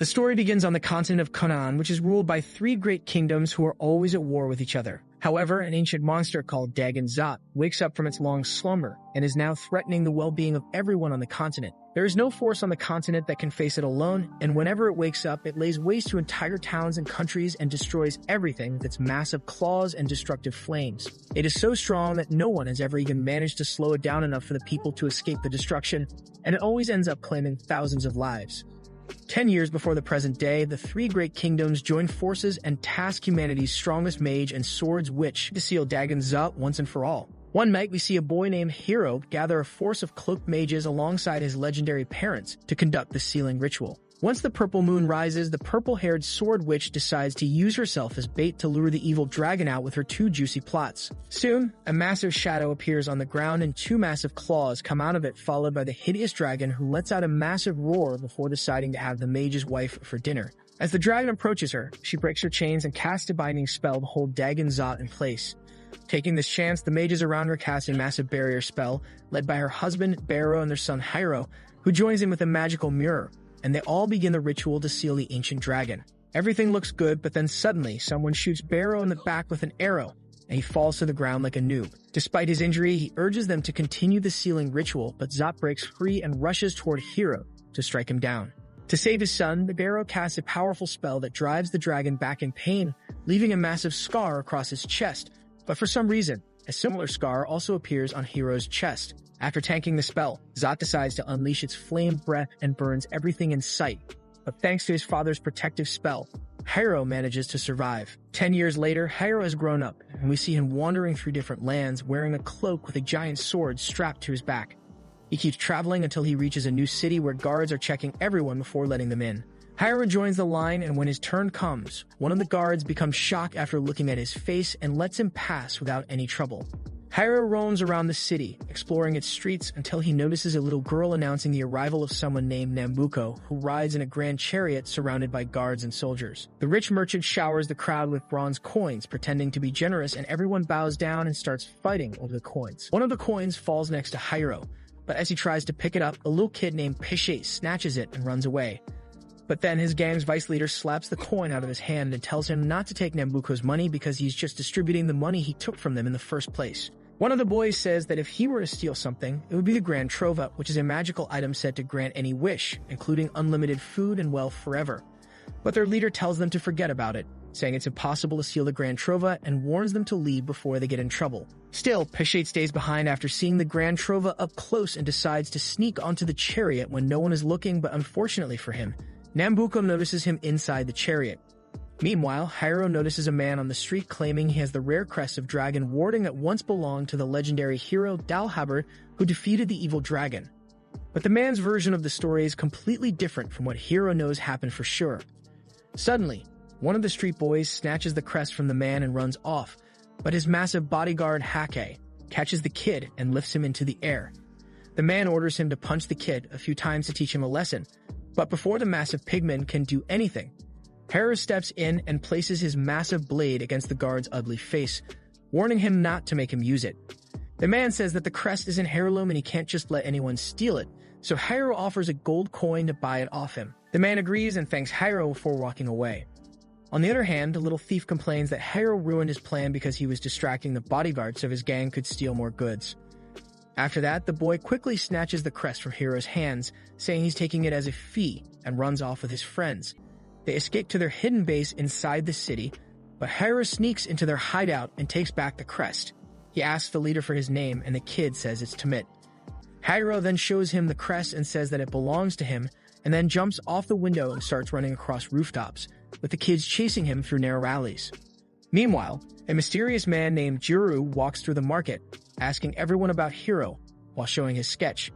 The story begins on the continent of Canaan, which is ruled by three great kingdoms who are always at war with each other. However, an ancient monster called Dagon Zot wakes up from its long slumber and is now threatening the well-being of everyone on the continent. There is no force on the continent that can face it alone, and whenever it wakes up, it lays waste to entire towns and countries and destroys everything with its massive claws and destructive flames. It is so strong that no one has ever even managed to slow it down enough for the people to escape the destruction, and it always ends up claiming thousands of lives. 10 years before the present day, the three great kingdoms join forces and task humanity's strongest mage and swords witch to seal Dagon Zot once and for all. One night, we see a boy named Hero gather a force of cloaked mages alongside his legendary parents to conduct the sealing ritual. Once the purple moon rises, the purple-haired sword witch decides to use herself as bait to lure the evil dragon out with her two juicy plots. Soon, a massive shadow appears on the ground and two massive claws come out of it, followed by the hideous dragon who lets out a massive roar before deciding to have the mage's wife for dinner. As the dragon approaches her, she breaks her chains and casts a binding spell to hold Dagon Zot in place. Taking this chance, the mages around her cast a massive barrier spell, led by her husband, Barrow, and their son, Hyro, who joins in with a magical mirror, and they all begin the ritual to seal the ancient dragon. Everything looks good, but then suddenly, someone shoots Barrow in the back with an arrow, and he falls to the ground like a noob. Despite his injury, he urges them to continue the sealing ritual, but Zot breaks free and rushes toward Hero to strike him down. To save his son, the Barrow casts a powerful spell that drives the dragon back in pain, leaving a massive scar across his chest. But for some reason, a similar scar also appears on Hero's chest. After tanking the spell, Zot decides to unleash its flame breath and burns everything in sight. But thanks to his father's protective spell, Hyro manages to survive. 10 years later, Hyro has grown up, and we see him wandering through different lands wearing a cloak with a giant sword strapped to his back. He keeps traveling until he reaches a new city where guards are checking everyone before letting them in. Hyro joins the line, and when his turn comes, one of the guards becomes shocked after looking at his face and lets him pass without any trouble. Hyro roams around the city, exploring its streets until he notices a little girl announcing the arrival of someone named Nambuko, who rides in a grand chariot surrounded by guards and soldiers. The rich merchant showers the crowd with bronze coins, pretending to be generous, and everyone bows down and starts fighting over the coins. One of the coins falls next to Hyro, but as he tries to pick it up, a little kid named Pishet snatches it and runs away. But then his gang's vice leader slaps the coin out of his hand and tells him not to take Nambuko's money because he's just distributing the money he took from them in the first place. One of the boys says that if he were to steal something, it would be the Grand Trova, which is a magical item said to grant any wish, including unlimited food and wealth forever. But their leader tells them to forget about it, saying it's impossible to steal the Grand Trova and warns them to leave before they get in trouble. Still, Pishet stays behind after seeing the Grand Trova up close and decides to sneak onto the chariot when no one is looking, but unfortunately for him, Nambuko notices him inside the chariot. Meanwhile, Hyro notices a man on the street claiming he has the rare crest of dragon warding that once belonged to the legendary hero Dalhabard, who defeated the evil dragon. But the man's version of the story is completely different from what Hero knows happened for sure. Suddenly, one of the street boys snatches the crest from the man and runs off, but his massive bodyguard Hake catches the kid and lifts him into the air. The man orders him to punch the kid a few times to teach him a lesson, but before the massive pigman can do anything, Hera steps in and places his massive blade against the guard's ugly face, warning him not to make him use it. The man says that the crest is an heirloom and he can't just let anyone steal it, so Hyro offers a gold coin to buy it off him. The man agrees and thanks Hyro before walking away. On the other hand, the little thief complains that Hyro ruined his plan because he was distracting the bodyguard so his gang could steal more goods. After that, the boy quickly snatches the crest from Hero's hands, saying he's taking it as a fee, and runs off with his friends. They escape to their hidden base inside the city, but Hyro sneaks into their hideout and takes back the crest. He asks the leader for his name, and the kid says it's Tamit. Hyro then shows him the crest and says that it belongs to him, and then jumps off the window and starts running across rooftops, with the kids chasing him through narrow alleys. Meanwhile, a mysterious man named Juru walks through the market, asking everyone about Hero, while showing his sketch.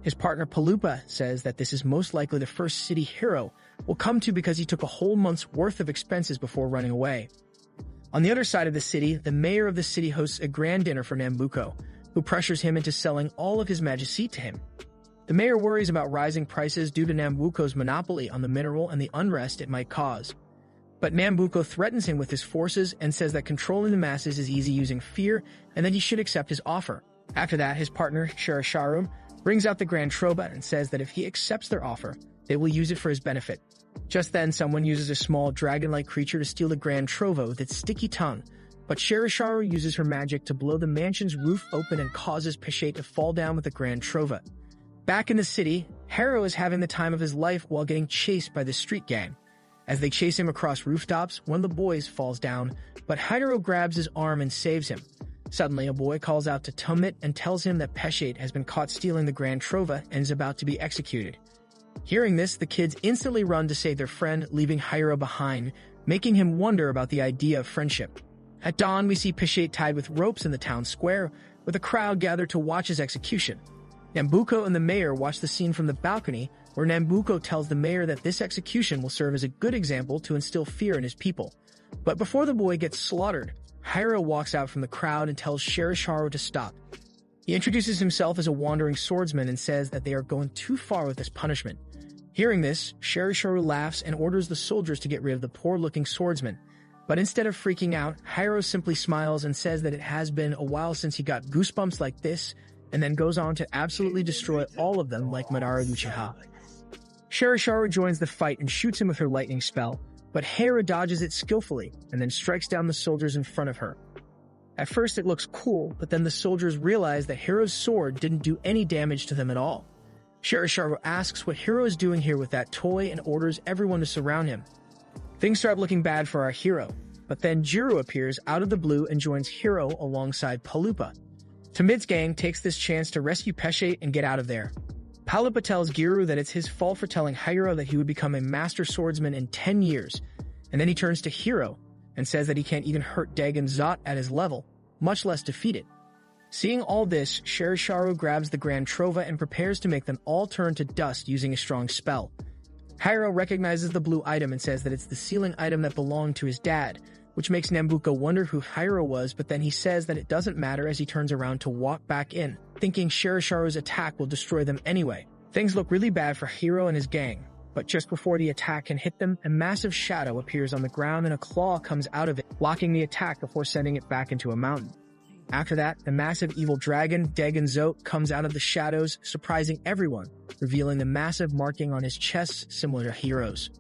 His partner Palupa says that this is most likely the first city Hero will come to because he took a whole month's worth of expenses before running away. On the other side of the city, the mayor of the city hosts a grand dinner for Nambuko, who pressures him into selling all of his magicite to him. The mayor worries about rising prices due to Nambuko's monopoly on the mineral and the unrest it might cause. But Nambuko threatens him with his forces and says that controlling the masses is easy using fear and that he should accept his offer. After that, his partner, Sharisharum, brings out the Grand Trova and says that if he accepts their offer, They will use it for his benefit. Just then, someone uses a small dragon-like creature to steal the Grand Trova with its sticky tongue, but Sherisharo uses her magic to blow the mansion's roof open and causes Peshet to fall down with the Grand Trova. Back in the city, Haro is having the time of his life while getting chased by the street gang. As they chase him across rooftops, one of the boys falls down, but Haro grabs his arm and saves him. Suddenly, a boy calls out to Tumit and tells him that Peshet has been caught stealing the Grand Trova and is about to be executed. Hearing this, the kids instantly run to save their friend, leaving Haro behind, making him wonder about the idea of friendship. At dawn, we see Peshet tied with ropes in the town square, with a crowd gathered to watch his execution. Nambuko and the mayor watch the scene from the balcony, where Nambuko tells the mayor that this execution will serve as a good example to instill fear in his people. But before the boy gets slaughtered, Haro walks out from the crowd and tells Sherisharo to stop. He introduces himself as a wandering swordsman and says that they are going too far with this punishment. Hearing this, Sherisharo laughs and orders the soldiers to get rid of the poor-looking swordsman. But instead of freaking out, Haro simply smiles and says that it has been a while since he got goosebumps like this, and then goes on to absolutely destroy all of them like Madara Uchiha. Sherisharo joins the fight and shoots him with her lightning spell, but Hera dodges it skillfully and then strikes down the soldiers in front of her. At first it looks cool, but then the soldiers realize that Hero's sword didn't do any damage to them at all. Sherisharo asks what Hero is doing here with that toy and orders everyone to surround him. Things start looking bad for our hero, but then Jiro appears out of the blue and joins Hero alongside Palupa. Tamit's gang takes this chance to rescue Peshet and get out of there. Palupa tells Giru that it's his fault for telling Hiro that he would become a master swordsman in 10 years, and then he turns to Hero and says that he can't even hurt Dagon Zot at his level, much less defeat it. Seeing all this, Sherisharo grabs the Grand Trova and prepares to make them all turn to dust using a strong spell. Hiro recognizes the blue item and says that it's the sealing item that belonged to his dad, which makes Nambuko wonder who Hiro was, but then he says that it doesn't matter as he turns around to walk back in, thinking Sherisharo's attack will destroy them anyway. Things look really bad for Hiro and his gang, but just before the attack can hit them, a massive shadow appears on the ground and a claw comes out of it, blocking the attack before sending it back into a mountain. After that, the massive evil dragon, Dagon Zot, comes out of the shadows, surprising everyone, revealing the massive marking on his chest similar to Hiro's.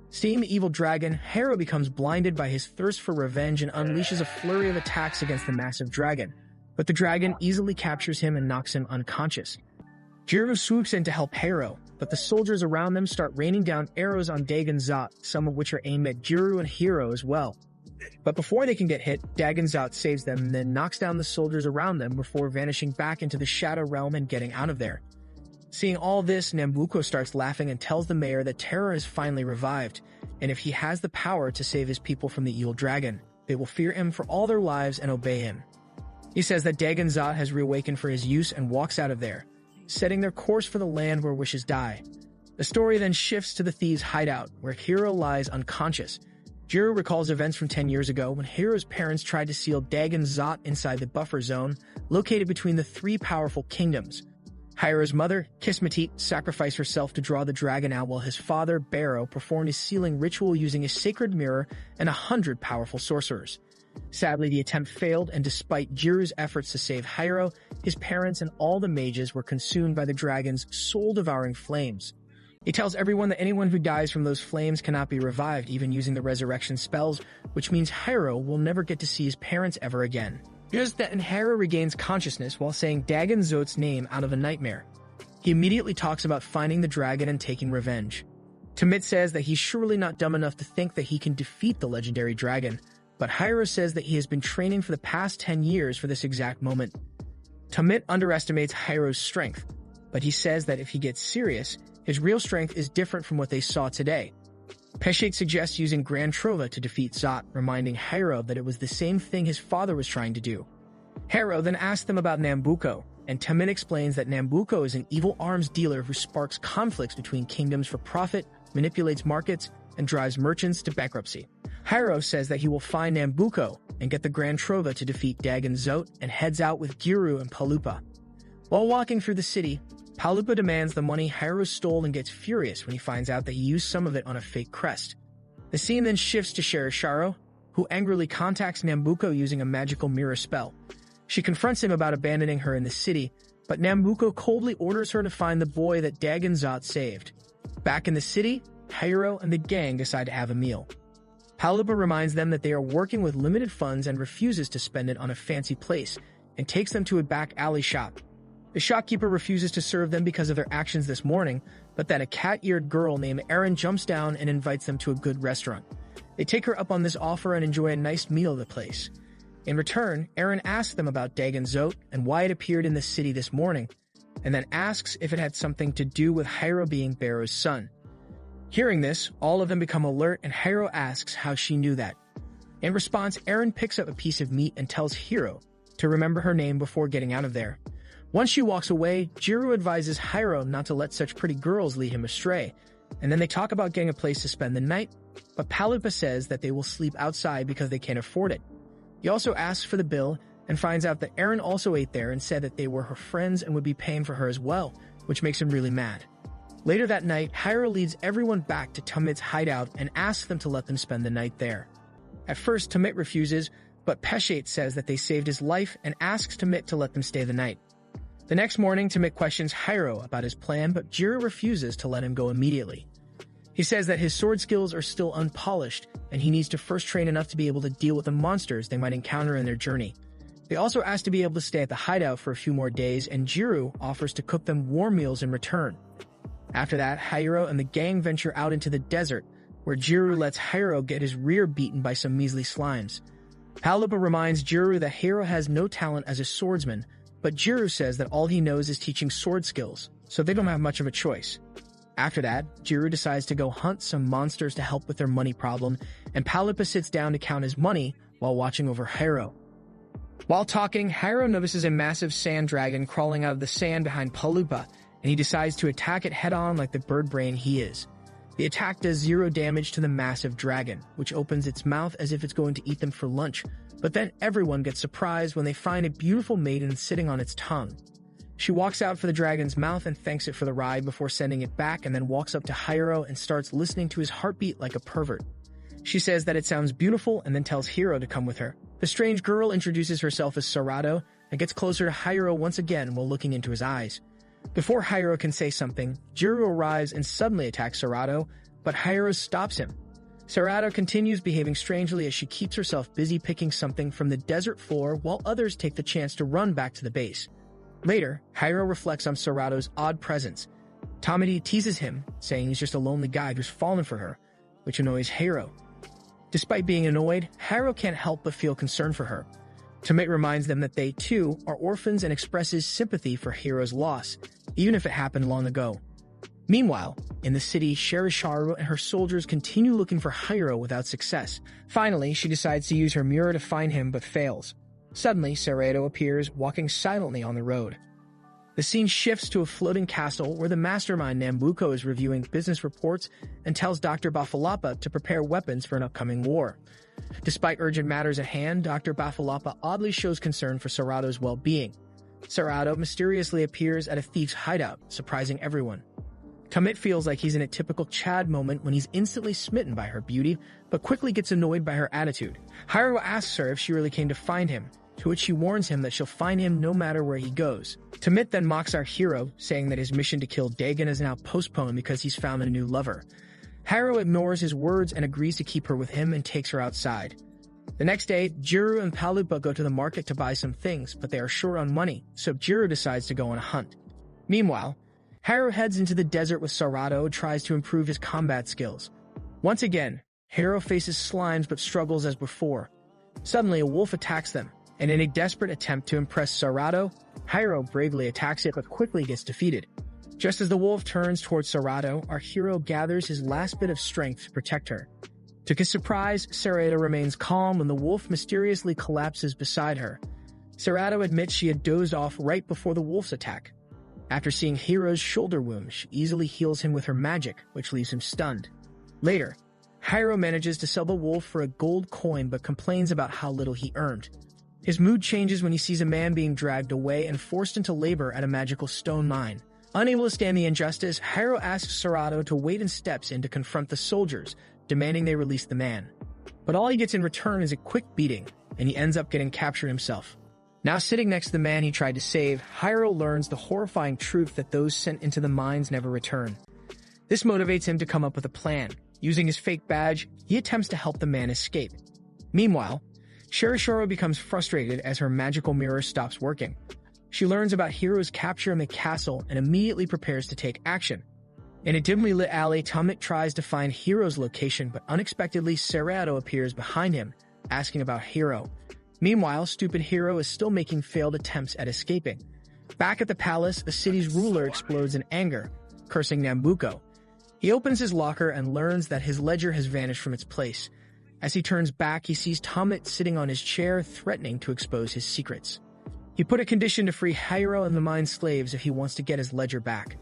Seeing the evil dragon, Hero becomes blinded by his thirst for revenge and unleashes a flurry of attacks against the massive dragon, but the dragon easily captures him and knocks him unconscious. Jiro swoops in to help Hero, but the soldiers around them start raining down arrows on Dagon Zot, some of which are aimed at Jiro and Hero as well. But before they can get hit, Dagon Zot saves them and then knocks down the soldiers around them before vanishing back into the Shadow Realm and getting out of there. Seeing all this, Nambuko starts laughing and tells the mayor that Terra is finally revived, and if he has the power to save his people from the evil dragon, they will fear him for all their lives and obey him. He says that Dagon Zot has reawakened for his use and walks out of there, setting their course for the land where wishes die. The story then shifts to the thieves' hideout, where Hero lies unconscious. Jiro recalls events from 10 years ago when Hero's parents tried to seal Dagon Zot inside the buffer zone, located between the three powerful kingdoms. Hiro's mother, Kismetit, sacrificed herself to draw the dragon out while his father, Barrow, performed a sealing ritual using a sacred mirror and 100 powerful sorcerers. Sadly, the attempt failed, and despite Jiru's efforts to save Hiro, his parents and all the mages were consumed by the dragon's soul-devouring flames. He tells everyone that anyone who dies from those flames cannot be revived, even using the resurrection spells, which means Hiro will never get to see his parents ever again. Just then, Hiro regains consciousness while saying Dagon Zot's name out of a nightmare. He immediately talks about finding the dragon and taking revenge. Tamit says that he's surely not dumb enough to think that he can defeat the legendary dragon, but Hiro says that he has been training for the past 10 years for this exact moment. Tamit underestimates Hiro's strength, but he says that if he gets serious, his real strength is different from what they saw today. Peshet suggests using Grand Trova to defeat Zot, reminding Hiro that it was the same thing his father was trying to do. Hiro then asks them about Nambuko, and Tamit explains that Nambuko is an evil arms dealer who sparks conflicts between kingdoms for profit, manipulates markets, and drives merchants to bankruptcy. Hiro says that he will find Nambuko and get the Grand Trova to defeat Dagon Zot and heads out with Giru and Palupa. While walking through the city, Palupa demands the money Hiro stole and gets furious when he finds out that he used some of it on a fake crest. The scene then shifts to Sherisharo, who angrily contacts Nambuko using a magical mirror spell. She confronts him about abandoning her in the city, but Nambuko coldly orders her to find the boy that Dagon Zot saved. Back in the city, Hiro and the gang decide to have a meal. Palupa reminds them that they are working with limited funds and refuses to spend it on a fancy place, and takes them to a back alley shop. The shopkeeper refuses to serve them because of their actions this morning, but then a cat-eared girl named Erin jumps down and invites them to a good restaurant. They take her up on this offer and enjoy a nice meal at the place. In return, Erin asks them about Dagon Zot and why it appeared in the city this morning, and then asks if it had something to do with Hiro being Barrow's son. Hearing this, all of them become alert, and Hiro asks how she knew that. In response, Erin picks up a piece of meat and tells Hiro to remember her name before getting out of there. Once she walks away, Jiro advises Hiro not to let such pretty girls lead him astray, and then they talk about getting a place to spend the night, but Palupa says that they will sleep outside because they can't afford it. He also asks for the bill and finds out that Erin also ate there and said that they were her friends and would be paying for her as well, which makes him really mad. Later that night, Hiro leads everyone back to Tumit's hideout and asks them to let them spend the night there. At first, Tumit refuses, but Peshet says that they saved his life and asks Tumit to let them stay the night. The next morning, Tumit questions Hiro about his plan, but Jiro refuses to let him go immediately. He says that his sword skills are still unpolished, and he needs to first train enough to be able to deal with the monsters they might encounter in their journey. They also ask to be able to stay at the hideout for a few more days, and Jiro offers to cook them warm meals in return. After that, Hiro and the gang venture out into the desert, where Jiro lets Hiro get his rear beaten by some measly slimes. Palupa reminds Jiro that Hiro has no talent as a swordsman, but Jiro says that all he knows is teaching sword skills, so they don't have much of a choice. After that, Jiro decides to go hunt some monsters to help with their money problem, and Palupa sits down to count his money while watching over Hiro. While talking, Hiro notices a massive sand dragon crawling out of the sand behind Palupa, and he decides to attack it head-on like the bird brain he is. The attack does 0 damage to the massive dragon, which opens its mouth as if it's going to eat them for lunch, but then everyone gets surprised when they find a beautiful maiden sitting on its tongue. She walks out for the dragon's mouth and thanks it for the ride before sending it back, and then walks up to Hiro and starts listening to his heartbeat like a pervert. She says that it sounds beautiful and then tells Hiro to come with her. The strange girl introduces herself as Serato and gets closer to Hiro once again while looking into his eyes. Before Hiro can say something, Jiro arrives and suddenly attacks Serato, but Hiro stops him. Serato continues behaving strangely as she keeps herself busy picking something from the desert floor while others take the chance to run back to the base. Later, Hiro reflects on Serato's odd presence. Tomedy teases him, saying he's just a lonely guy who's fallen for her, which annoys Hiro. Despite being annoyed, Hiro can't help but feel concern for her. Tumit reminds them that they, too, are orphans and expresses sympathy for Hiro's loss, even if it happened long ago. Meanwhile, in the city, Sherisharu and her soldiers continue looking for Hiro without success. Finally, she decides to use her mirror to find him but fails. Suddenly, Serato appears, walking silently on the road. The scene shifts to a floating castle where the mastermind Nambuko is reviewing business reports and tells Dr. Bafalapa to prepare weapons for an upcoming war. Despite urgent matters at hand, Dr. Bafalapa oddly shows concern for Serato's well-being. Serato mysteriously appears at a thief's hideout, surprising everyone. Tumit feels like he's in a typical Chad moment when he's instantly smitten by her beauty, but quickly gets annoyed by her attitude. Hiro asks her if she really came to find him, to which she warns him that she'll find him no matter where he goes. Tumit then mocks our hero, saying that his mission to kill Dagon is now postponed because he's found a new lover. Hiro ignores his words and agrees to keep her with him and takes her outside. The next day, Jiro and Palupa go to the market to buy some things, but they are short on money, so Jiro decides to go on a hunt. Meanwhile, Hiro heads into the desert with Serato and tries to improve his combat skills. Once again, Hiro faces slimes but struggles as before. Suddenly, a wolf attacks them, and in a desperate attempt to impress Serato, Hiro bravely attacks it but quickly gets defeated. Just as the wolf turns towards Serato, our hero gathers his last bit of strength to protect her. To his surprise, Serato remains calm when the wolf mysteriously collapses beside her. Serato admits she had dozed off right before the wolf's attack. After seeing Hiro's shoulder wound, she easily heals him with her magic, which leaves him stunned. Later, Hiro manages to sell the wolf for a gold coin but complains about how little he earned. His mood changes when he sees a man being dragged away and forced into labor at a magical stone mine. Unable to stand the injustice, Hiro asks Serato to wait and steps in to confront the soldiers, demanding they release the man. But all he gets in return is a quick beating, and he ends up getting captured himself. Now sitting next to the man he tried to save, Hiro learns the horrifying truth that those sent into the mines never return. This motivates him to come up with a plan. Using his fake badge, he attempts to help the man escape. Meanwhile, Shirashiro becomes frustrated as her magical mirror stops working. She learns about Hiro's capture in the castle and immediately prepares to take action. In a dimly lit alley, Tomit tries to find Hiro's location, but unexpectedly Serato appears behind him, asking about Hiro. Meanwhile, stupid Hiro is still making failed attempts at escaping. Back at the palace, the city's ruler explodes in anger, cursing Nambuko. He opens his locker and learns that his ledger has vanished from its place. As he turns back, he sees Tomit sitting on his chair, threatening to expose his secrets. He put a condition to free Hiro and the mine slaves if he wants to get his ledger back.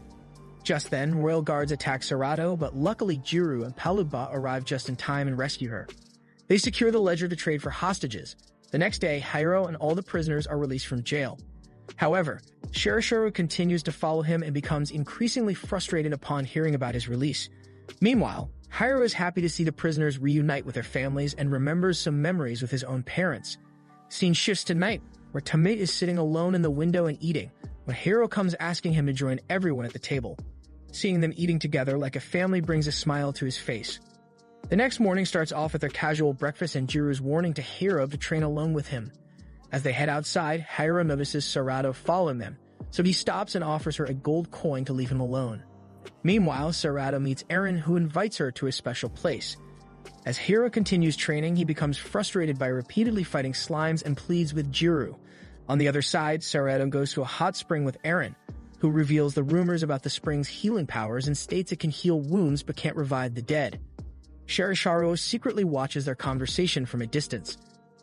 Just then, royal guards attack Serato, but luckily Jiru and Paluba arrive just in time and rescue her. They secure the ledger to trade for hostages. The next day, Hiro and all the prisoners are released from jail. However, Shirashiro continues to follow him and becomes increasingly frustrated upon hearing about his release. Meanwhile, Hiro is happy to see the prisoners reunite with their families and remembers some memories with his own parents. Scene shifts to night, where Tomit is sitting alone in the window and eating, when Hiro comes asking him to join everyone at the table. Seeing them eating together like a family brings a smile to his face. The next morning starts off with their casual breakfast and Jiru's warning to Hiro to train alone with him. As they head outside, Hiro notices Serato following them, so he stops and offers her a gold coin to leave him alone. Meanwhile, Serato meets Eren, who invites her to a special place. As Hiro continues training, he becomes frustrated by repeatedly fighting slimes and pleads with Jiru. On the other side, Serato goes to a hot spring with Eren, who reveals the rumors about the spring's healing powers and states it can heal wounds but can't revive the dead. Shirashiro secretly watches their conversation from a distance.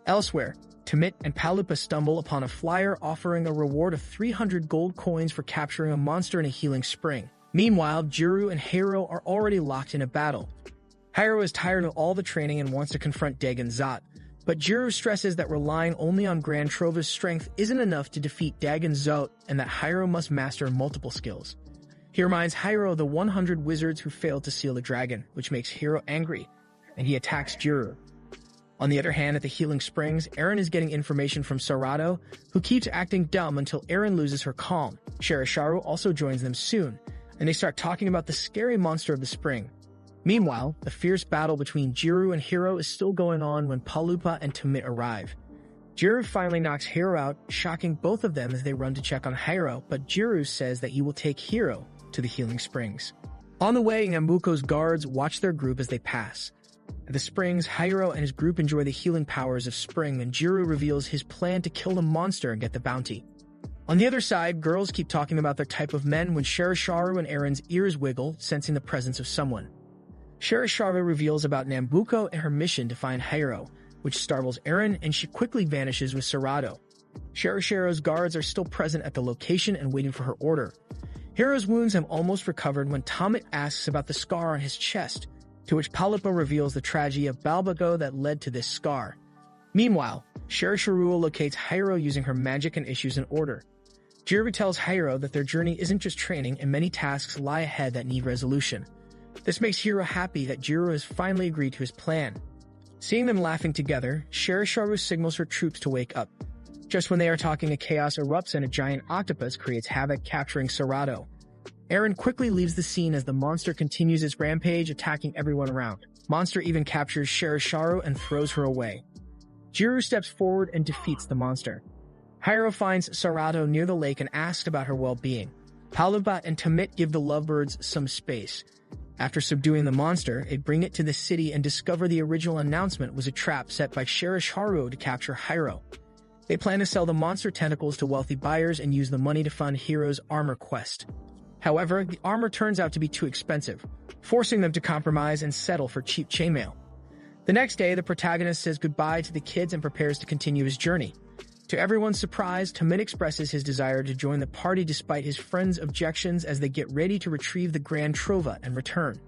Elsewhere, Tomit and Palupa stumble upon a flyer offering a reward of 300 gold coins for capturing a monster in a healing spring. Meanwhile, Jiru and Hiro are already locked in a battle. Hiro is tired of all the training and wants to confront Dagon Zot, but Jiru stresses that relying only on Gran Trova's strength isn't enough to defeat Dagon Zot and that Hiro must master multiple skills. He reminds Hiro of the 100 wizards who failed to seal the dragon, which makes Hiro angry, and he attacks Jiru. On the other hand, at the healing springs, Eren is getting information from Serato, who keeps acting dumb until Eren loses her calm. Shirashiro also joins them soon, and they start talking about the scary monster of the spring. Meanwhile, the fierce battle between Jiru and Hiro is still going on when Palupa and Tomit arrive. Jiru finally knocks Hiro out, shocking both of them as they run to check on Hiro, but Jiru says that he will take Hiro to the healing springs. On the way, Nambuko's guards watch their group as they pass. At the springs, Hiro and his group enjoy the healing powers of spring, and Jiru reveals his plan to kill the monster and get the bounty. On the other side, girls keep talking about their type of men when Shirashiro and Eren's ears wiggle, sensing the presence of someone. Shirashiro reveals about Nambuko and her mission to find Hiro, which startles Eren, and she quickly vanishes with Serato. Shirishiro's guards are still present at the location and waiting for her order. Hiro's wounds have almost recovered when Tomit asks about the scar on his chest, to which Palupa reveals the tragedy of Balbago that led to this scar. Meanwhile, Shirashiro locates Hiro using her magic and issues an order. Jiru tells Hiro that their journey isn't just training and many tasks lie ahead that need resolution. This makes Hiro happy that Jiru has finally agreed to his plan. Seeing them laughing together, Shirashiro signals her troops to wake up. Just when they are talking, a chaos erupts and a giant octopus creates havoc, capturing Serato. Eren quickly leaves the scene as the monster continues its rampage, attacking everyone around. Monster even captures Shirashiro and throws her away. Jiru steps forward and defeats the monster. Hiro finds Serato near the lake and asks about her well-being. Palupa and Tomit give the lovebirds some space. After subduing the monster, they bring it to the city and discover the original announcement was a trap set by Shirashiro to capture Hiro. They plan to sell the monster tentacles to wealthy buyers and use the money to fund Hiro's armor quest. However, the armor turns out to be too expensive, forcing them to compromise and settle for cheap chainmail. The next day, the protagonist says goodbye to the kids and prepares to continue his journey. To everyone's surprise, Tomit expresses his desire to join the party despite his friends' objections as they get ready to retrieve the Gran Trova and return.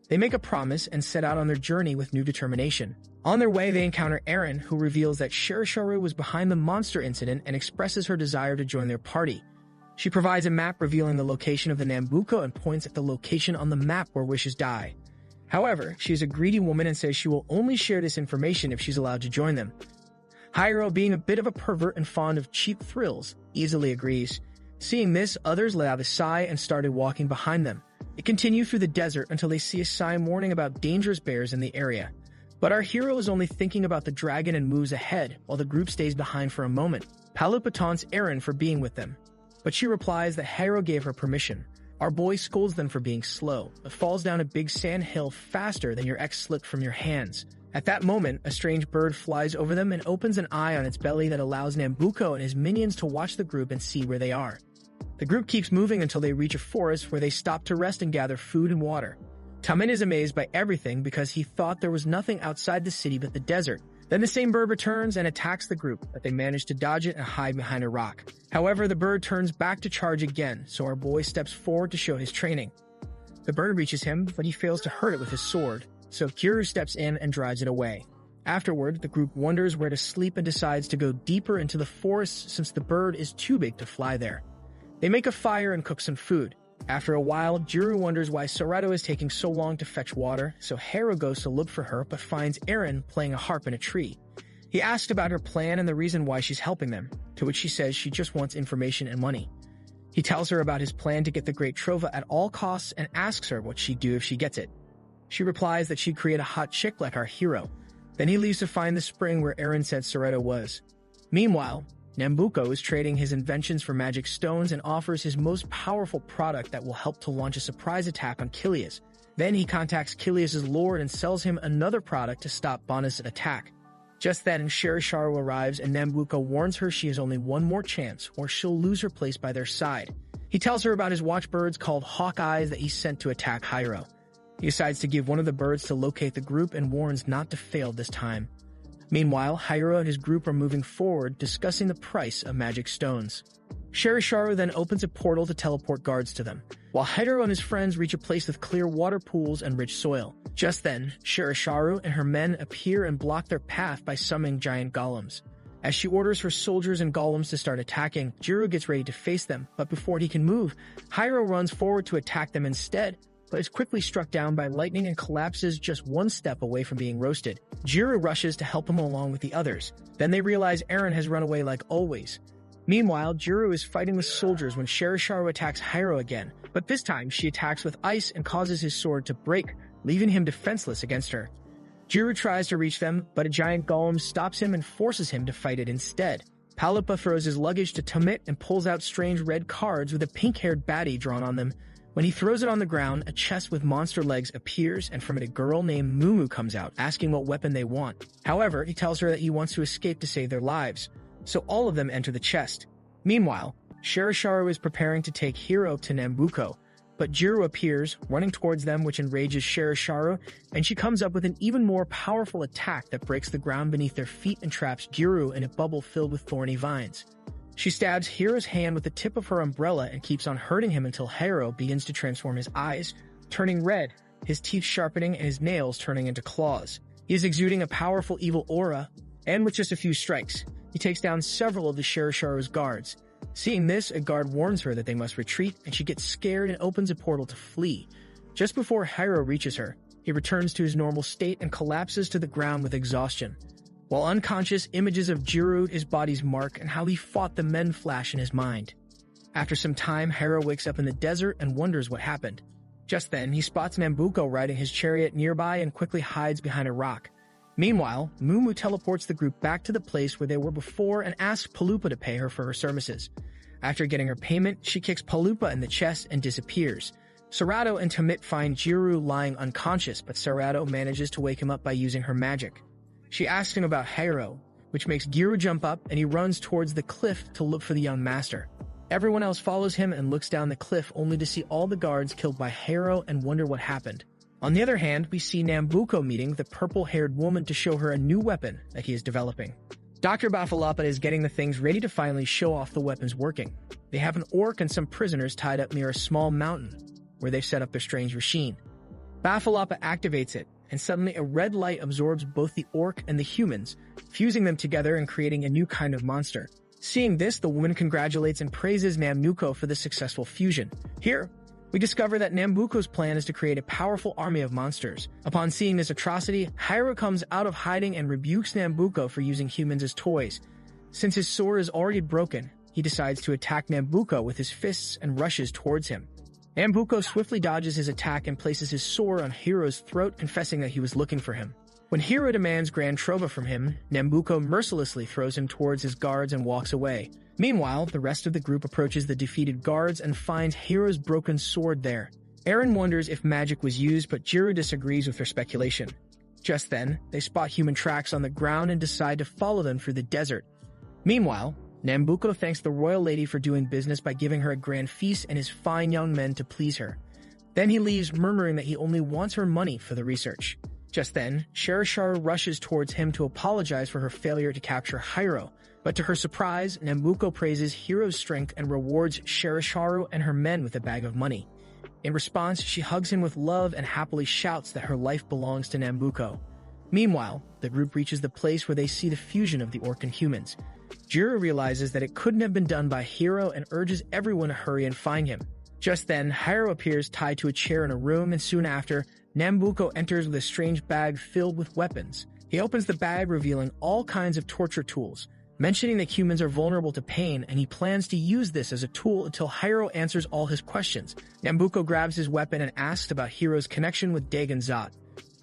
They make a promise and set out on their journey with new determination. On their way, they encounter Eren, who reveals that Shirashiro was behind the monster incident and expresses her desire to join their party. She provides a map revealing the location of the Nambuko and points at the location on the map where wishes die. However, she is a greedy woman and says she will only share this information if she's allowed to join them. Hiro, being a bit of a pervert and fond of cheap thrills, easily agrees. Seeing this, others let out a sigh and started walking behind them, They continue through the desert until they see a sign warning about dangerous bears in the area. But our hero is only thinking about the dragon and moves ahead, while the group stays behind for a moment. Palupa taunts Eren for being with them, but she replies that Hiro gave her permission. Our boy scolds them for being slow, but falls down a big sand hill faster than your ex slipped from your hands. At that moment, a strange bird flies over them and opens an eye on its belly that allows Nambuko and his minions to watch the group and see where they are. The group keeps moving until they reach a forest where they stop to rest and gather food and water. Tamin is amazed by everything because he thought there was nothing outside the city but the desert. Then the same bird returns and attacks the group, but they manage to dodge it and hide behind a rock. However, the bird turns back to charge again, so our boy steps forward to show his training. The bird reaches him, but he fails to hurt it with his sword, so Kiru steps in and drives it away. Afterward, the group wonders where to sleep and decides to go deeper into the forest since the bird is too big to fly there. They make a fire and cook some food. After a while, Jiro wonders why Serato is taking so long to fetch water, so Hera goes to look for her but finds Eren playing a harp in a tree. He asks about her plan and the reason why she's helping them, to which she says she just wants information and money. He tells her about his plan to get the Great Trova at all costs and asks her what she'd do if she gets it. She replies that she'd create a hot chick like our hero. Then he leaves to find the spring where Eren said Serato was. Meanwhile, Nambuko is trading his inventions for magic stones and offers his most powerful product that will help to launch a surprise attack on Kilias. Then he contacts Kilias' lord and sells him another product to stop Bonus' attack. Just then, Sherisharo arrives and Nambuko warns her she has only one more chance or she'll lose her place by their side. He tells her about his watchbirds called Hawkeyes that he sent to attack Hiro. He decides to give one of the birds to locate the group and warns not to fail this time. Meanwhile, Hiro and his group are moving forward, discussing the price of magic stones. Sherisharo then opens a portal to teleport guards to them, while Hiro and his friends reach a place with clear water pools and rich soil. Just then, Sherisharo and her men appear and block their path by summoning giant golems. As she orders her soldiers and golems to start attacking, Jiro gets ready to face them, but before he can move, Hiro runs forward to attack them instead, but is quickly struck down by lightning and collapses just one step away from being roasted. Jiro rushes to help him along with the others. Then they realize Eren has run away like always. Meanwhile, Jiro is fighting with soldiers when Sherisharo attacks Hiro again, but this time she attacks with ice and causes his sword to break, leaving him defenseless against her. Jiro tries to reach them, but a giant golem stops him and forces him to fight it instead. Palupa throws his luggage to Tamit and pulls out strange red cards with a pink-haired baddie drawn on them. When he throws it on the ground, a chest with monster legs appears, and from it a girl named Mumu comes out, asking what weapon they want. However, he tells her that he wants to escape to save their lives, so all of them enter the chest. Meanwhile, Sherisharo is preparing to take Hiro to Nambuko, but Jiro appears, running towards them, which enrages Sherisharo, and she comes up with an even more powerful attack that breaks the ground beneath their feet and traps Jiro in a bubble filled with thorny vines. She stabs Hiro's hand with the tip of her umbrella and keeps on hurting him until Hiro begins to transform his eyes, turning red, his teeth sharpening and his nails turning into claws. He is exuding a powerful evil aura, and with just a few strikes, he takes down several of the Sherisharo's guards. Seeing this, a guard warns her that they must retreat, and she gets scared and opens a portal to flee. Just before Hiro reaches her, he returns to his normal state and collapses to the ground with exhaustion. While unconscious, images of Jiro, his body's mark, and how he fought the men flash in his mind. After some time, Hiro wakes up in the desert and wonders what happened. Just then, he spots Nambuko riding his chariot nearby and quickly hides behind a rock. Meanwhile, Mumu teleports the group back to the place where they were before and asks Palupa to pay her for her services. After getting her payment, she kicks Palupa in the chest and disappears. Serato and Tamit find Jiro lying unconscious, but Serato manages to wake him up by using her magic. She asks him about Hiro, which makes Jiro jump up and he runs towards the cliff to look for the young master. Everyone else follows him and looks down the cliff only to see all the guards killed by Hiro and wonder what happened. On the other hand, we see Nambuko meeting the purple-haired woman to show her a new weapon that he is developing. Dr. Bafalapa is getting the things ready to finally show off the weapons working. They have an orc and some prisoners tied up near a small mountain, where they've set up their strange machine. Bafalapa activates it, and suddenly a red light absorbs both the orc and the humans, fusing them together and creating a new kind of monster. Seeing this, the woman congratulates and praises Nambuko for the successful fusion. Here, we discover that Nambuko's plan is to create a powerful army of monsters. Upon seeing this atrocity, Hiro comes out of hiding and rebukes Nambuko for using humans as toys. Since his sword is already broken, he decides to attack Nambuko with his fists and rushes towards him. Nambuko swiftly dodges his attack and places his sword on Hiro's throat, confessing that he was looking for him. When Hiro demands Grand Trova from him, Nambuko mercilessly throws him towards his guards and walks away. Meanwhile, the rest of the group approaches the defeated guards and finds Hiro's broken sword there. Eren wonders if magic was used, but Jiro disagrees with their speculation. Just then, they spot human tracks on the ground and decide to follow them through the desert. Meanwhile, Nambuko thanks the royal lady for doing business by giving her a grand feast and his fine young men to please her. Then he leaves, murmuring that he only wants her money for the research. Just then, Sherishara rushes towards him to apologize for her failure to capture Hiro, but to her surprise, Nambuko praises Hiro's strength and rewards Sherishara and her men with a bag of money. In response, she hugs him with love and happily shouts that her life belongs to Nambuko. Meanwhile, the group reaches the place where they see the fusion of the orc and humans. Jiro realizes that it couldn't have been done by Hiro and urges everyone to hurry and find him. Just then, Hiro appears tied to a chair in a room, and soon after, Nambuko enters with a strange bag filled with weapons. He opens the bag, revealing all kinds of torture tools, mentioning that humans are vulnerable to pain, and he plans to use this as a tool until Hiro answers all his questions. Nambuko grabs his weapon and asks about Hiro's connection with Dagon Zot.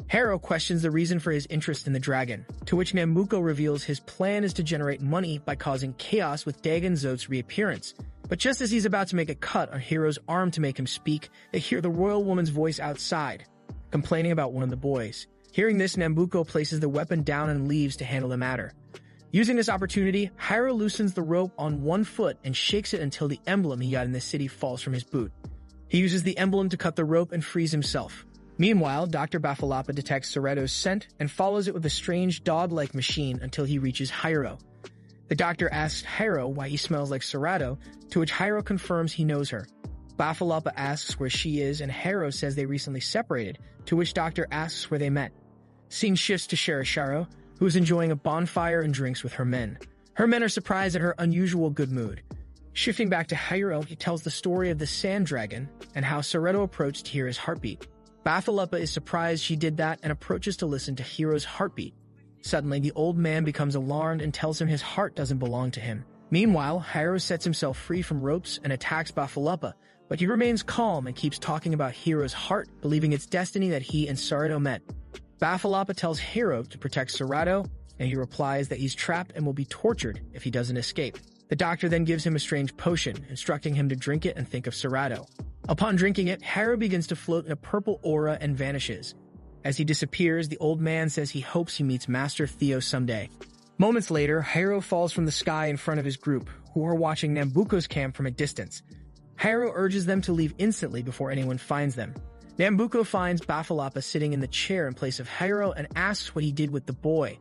Hiro questions the reason for his interest in the dragon, to which Nambuko reveals his plan is to generate money by causing chaos with Dagon Zot's reappearance. But just as he's about to make a cut on Hiro's arm to make him speak, they hear the royal woman's voice outside, complaining about one of the boys. Hearing this, Nambuko places the weapon down and leaves to handle the matter. Using this opportunity, Hiro loosens the rope on one foot and shakes it until the emblem he got in the city falls from his boot. He uses the emblem to cut the rope and frees himself. Meanwhile, Dr. Bafalapa detects Sarato's scent and follows it with a strange dog-like machine until he reaches Hiro. The doctor asks Hiro why he smells like Sarato, to which Hiro confirms he knows her. Bafalapa asks where she is, and Hiro says they recently separated, to which Doctor asks where they met. Scene shifts to Sherishara, who is enjoying a bonfire and drinks with her men. Her men are surprised at her unusual good mood. Shifting back to Hiro, he tells the story of the sand dragon and how Sarato approached to hear his heartbeat. Bafalapa is surprised she did that and approaches to listen to Hiro's heartbeat. Suddenly, the old man becomes alarmed and tells him his heart doesn't belong to him. Meanwhile, Hiro sets himself free from ropes and attacks Bafalapa, but he remains calm and keeps talking about Hiro's heart, believing it's destiny that he and Sarato met. Bafalapa tells Hiro to protect Sarato, and he replies that he's trapped and will be tortured if he doesn't escape. The doctor then gives him a strange potion, instructing him to drink it and think of Sarato. Upon drinking it, Hiro begins to float in a purple aura and vanishes. As he disappears, the old man says he hopes he meets Master Theo someday. Moments later, Hiro falls from the sky in front of his group, who are watching Nambuko's camp from a distance. Hiro urges them to leave instantly before anyone finds them. Nambuko finds Bafalapa sitting in the chair in place of Hiro and asks what he did with the boy.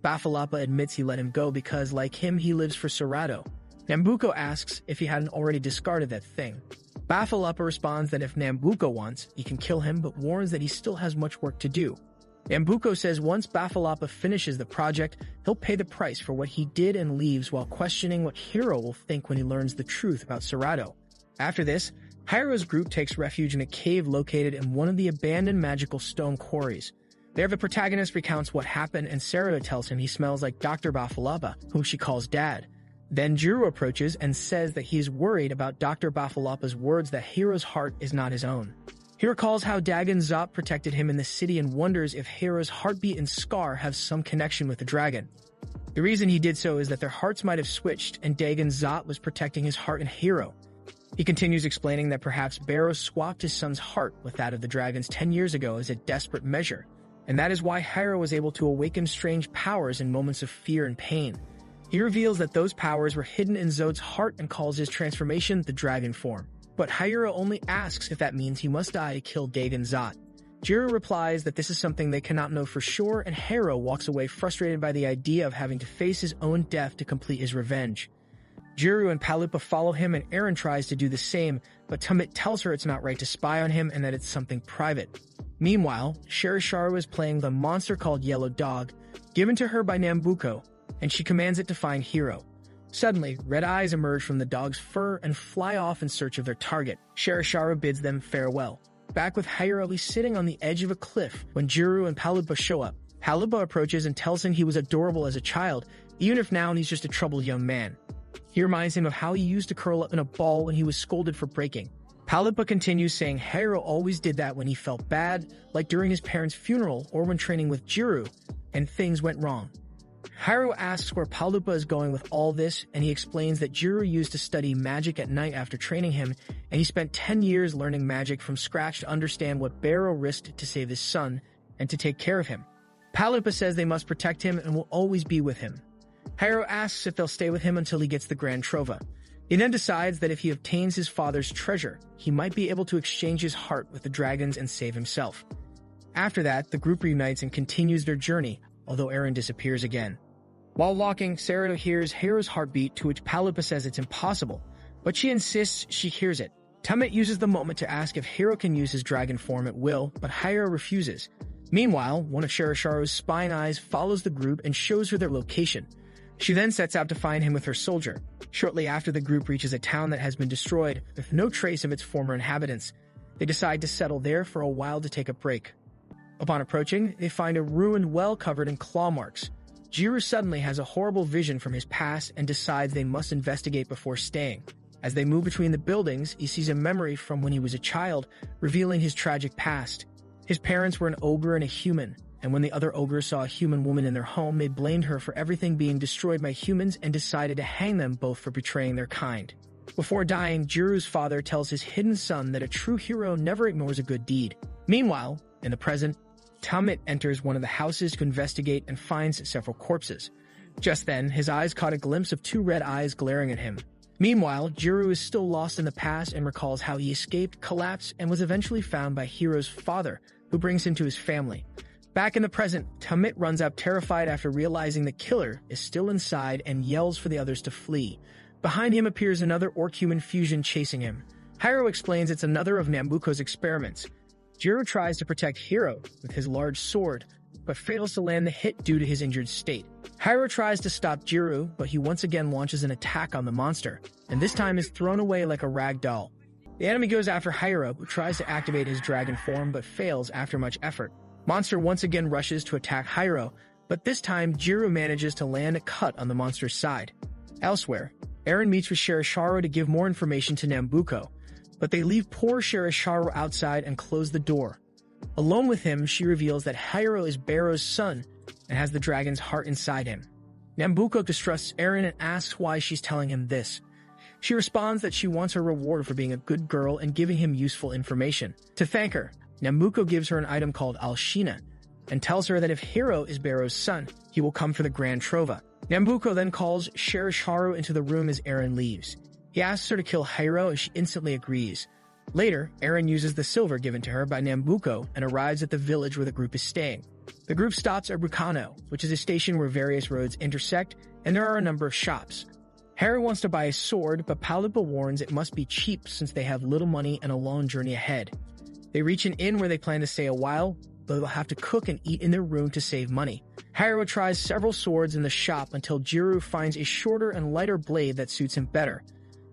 Bafalapa admits he let him go because, like him, he lives for Sarato. Nambuko asks if he hadn't already discarded that thing. Bafalapa responds that if Nambuko wants, he can kill him, but warns that he still has much work to do. Nambuko says once Bafalapa finishes the project, he'll pay the price for what he did and leaves while questioning what Hiro will think when he learns the truth about Sarato. After this, Hiro's group takes refuge in a cave located in one of the abandoned magical stone quarries. There, the protagonist recounts what happened, and Sarato tells him he smells like Dr. Bafalapa, whom she calls Dad. Then Jiro approaches and says that he is worried about Dr. Bafalapa's words that Hiro's heart is not his own. He recalls how Dagon Zot protected him in the city and wonders if Hiro's heartbeat and scar have some connection with the dragon. The reason he did so is that their hearts might have switched, and Dagon Zot was protecting his heart and Hiro. He continues explaining that perhaps Barrow swapped his son's heart with that of the dragons 10 years ago as a desperate measure, and that is why Hiro was able to awaken strange powers in moments of fear and pain. He reveals that those powers were hidden in Zod's heart and calls his transformation the dragon form. But Hiro only asks if that means he must die to kill Dagon Zot. Jiro replies that this is something they cannot know for sure, and Hiro walks away frustrated by the idea of having to face his own death to complete his revenge. Jiro and Palupa follow him, and Eren tries to do the same, but Tumit tells her it's not right to spy on him and that it's something private. Meanwhile, Sherishara is playing with a monster called Yellow Dog, given to her by Nambuko, and she commands it to find Hiro. Suddenly, red eyes emerge from the dog's fur and fly off in search of their target. Sherishara bids them farewell. Back with Hiro, he's sitting on the edge of a cliff when Jiro and Palupa show up. Palupa approaches and tells him he was adorable as a child, even if now he's just a troubled young man. He reminds him of how he used to curl up in a ball when he was scolded for breaking. Palupa continues saying Hiro always did that when he felt bad, like during his parents' funeral or when training with Jiru, and things went wrong. Hiro asks where Palupa is going with all this, and he explains that Jiru used to study magic at night after training him, and he spent 10 years learning magic from scratch to understand what Barrow risked to save his son and to take care of him. Palupa says they must protect him and will always be with him. Hiro asks if they'll stay with him until he gets the Grand Trova. He then decides that if he obtains his father's treasure, he might be able to exchange his heart with the dragons and save himself. After that, the group reunites and continues their journey, although Eren disappears again. While walking, Sarado hears Hiro's heartbeat, to which Palupa says it's impossible, but she insists she hears it. Tamit uses the moment to ask if Hiro can use his dragon form at will, but Hiro refuses. Meanwhile, one of Shirasharu's spying eyes follows the group and shows her their location. She then sets out to find him with her soldier. Shortly after, the group reaches a town that has been destroyed, with no trace of its former inhabitants. They decide to settle there for a while to take a break. Upon approaching, they find a ruined well covered in claw marks. Jiru suddenly has a horrible vision from his past and decides they must investigate before staying. As they move between the buildings, he sees a memory from when he was a child, revealing his tragic past. His parents were an ogre and a human, and when the other ogres saw a human woman in their home, they blamed her for everything being destroyed by humans and decided to hang them both for betraying their kind. Before dying, Jiru's father tells his hidden son that a true hero never ignores a good deed. Meanwhile, in the present, Tamit enters one of the houses to investigate and finds several corpses. Just then, his eyes caught a glimpse of two red eyes glaring at him. Meanwhile, Jiru is still lost in the past and recalls how he escaped, collapsed, and was eventually found by Hiro's father, who brings him to his family. Back in the present, Tamit runs out terrified after realizing the killer is still inside and yells for the others to flee. Behind him appears another orc-human fusion chasing him. Hiro explains it's another of Nambuko's experiments. Jiru tries to protect Hiro with his large sword, but fails to land the hit due to his injured state. Hiro tries to stop Jiru, but he once again launches an attack on the monster, and this time is thrown away like a rag doll. The enemy goes after Hiro, who tries to activate his dragon form but fails after much effort. Monster once again rushes to attack Hiro, but this time Jiru manages to land a cut on the monster's side. Elsewhere, Eren meets with Shirasharu to give more information to Nambuko, but they leave poor Shirasharu outside and close the door. Alone with him, she reveals that Hiro is Barrow's son and has the dragon's heart inside him. Nambuko distrusts Eren and asks why she's telling him this. She responds that she wants her reward for being a good girl and giving him useful information. To thank her, Nambuko gives her an item called Alshina and tells her that if Hiro is Barrow's son, he will come for the Grand Trova. Nambuko then calls Shirasharu into the room as Eren leaves. He asks her to kill Hiro and she instantly agrees. Later, Eren uses the silver given to her by Nambuko and arrives at the village where the group is staying. The group stops at Rukano, which is a station where various roads intersect, and there are a number of shops. Hiro wants to buy a sword, but Palupa warns it must be cheap since they have little money and a long journey ahead. They reach an inn where they plan to stay a while, but they'll have to cook and eat in their room to save money. Hiro tries several swords in the shop until Jiru finds a shorter and lighter blade that suits him better.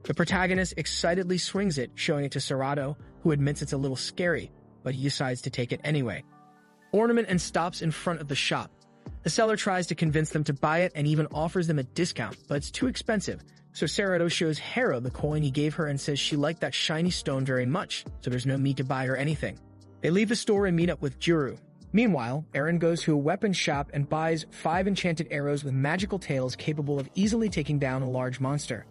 The protagonist excitedly swings it, showing it to Sarado, who admits it's a little scary, but he decides to take it anyway. Ornament and stops in front of the shop. The seller tries to convince them to buy it and even offers them a discount, but it's too expensive. So Sarado shows Hiro the coin he gave her and says she liked that shiny stone very much, so there's no need to buy her anything. They leave the store and meet up with Jiru. Meanwhile, Eren goes to a weapons shop and buys 5 enchanted arrows with magical tails capable of easily taking down a large monster.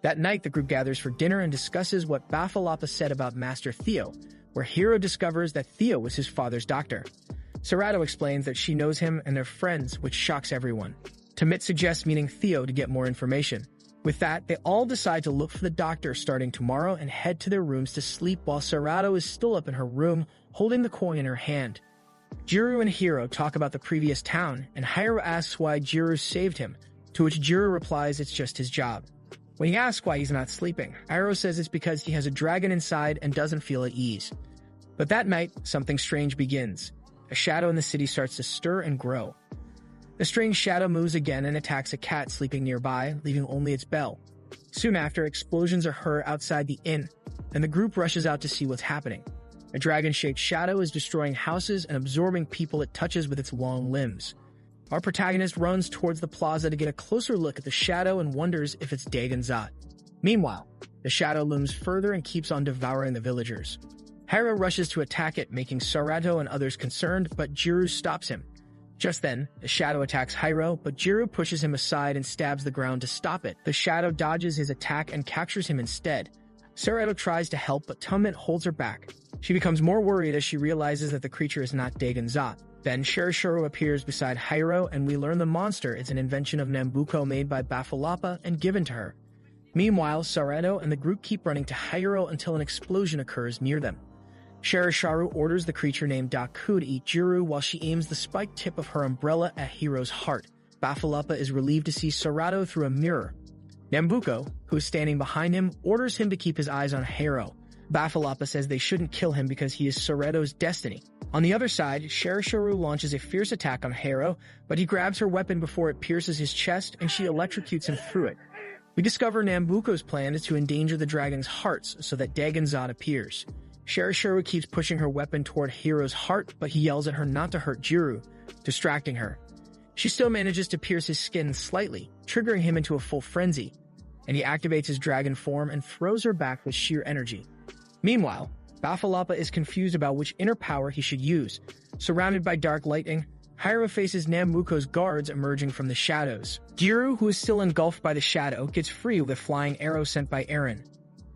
That night, the group gathers for dinner and discusses what Bafalapa said about Master Theo, where Hiro discovers that Theo was his father's doctor. Sarado explains that she knows him and they're friends, which shocks everyone. Tamit suggests meeting Theo to get more information. With that, they all decide to look for the doctor starting tomorrow and head to their rooms to sleep while Sarado is still up in her room, holding the coin in her hand. Jiru and Hiro talk about the previous town, and Hiro asks why Jiru saved him, to which Jiru replies it's just his job. When he asks why he's not sleeping, Hiro says it's because he has a dragon inside and doesn't feel at ease. But that night, something strange begins. A shadow in the city starts to stir and grow. The strange shadow moves again and attacks a cat sleeping nearby, leaving only its bell. Soon after, explosions are heard outside the inn, and the group rushes out to see what's happening. A dragon-shaped shadow is destroying houses and absorbing people it touches with its long limbs. Our protagonist runs towards the plaza to get a closer look at the shadow and wonders if it's Dagon Zot. Meanwhile, the shadow looms further and keeps on devouring the villagers. Hiro rushes to attack it, making Sarato and others concerned, but Jiru stops him. Just then, the shadow attacks Hiro, but Jiru pushes him aside and stabs the ground to stop it. The shadow dodges his attack and captures him instead. Sarato tries to help, but Tumit holds her back. She becomes more worried as she realizes that the creature is not Dagon Zot. Then Sherishuru appears beside Hiro, and we learn the monster is an invention of Nambuko made by Bafalapa and given to her. Meanwhile, Sarato and the group keep running to Hiro until an explosion occurs near them. Sherishuru orders the creature named Daku to eat Jiru while she aims the spiked tip of her umbrella at Hiro's heart. Bafalapa is relieved to see Sarato through a mirror. Nambuko, who is standing behind him, orders him to keep his eyes on Hiro. Bafalapa says they shouldn't kill him because he is Sarato's destiny. On the other side, Sherishuru launches a fierce attack on Hiro, but he grabs her weapon before it pierces his chest and she electrocutes him through it. We discover Nambuko's plan is to endanger the dragon's hearts so that Dagon Zot appears. Sherishuru keeps pushing her weapon toward Hiro's heart, but he yells at her not to hurt Jiru, distracting her. She still manages to pierce his skin slightly, triggering him into a full frenzy, and he activates his dragon form and throws her back with sheer energy. Meanwhile, Bafalapa is confused about which inner power he should use. Surrounded by dark lightning, Hiro faces Nambuko's guards emerging from the shadows. Jiru, who is still engulfed by the shadow, gets free with a flying arrow sent by Eren.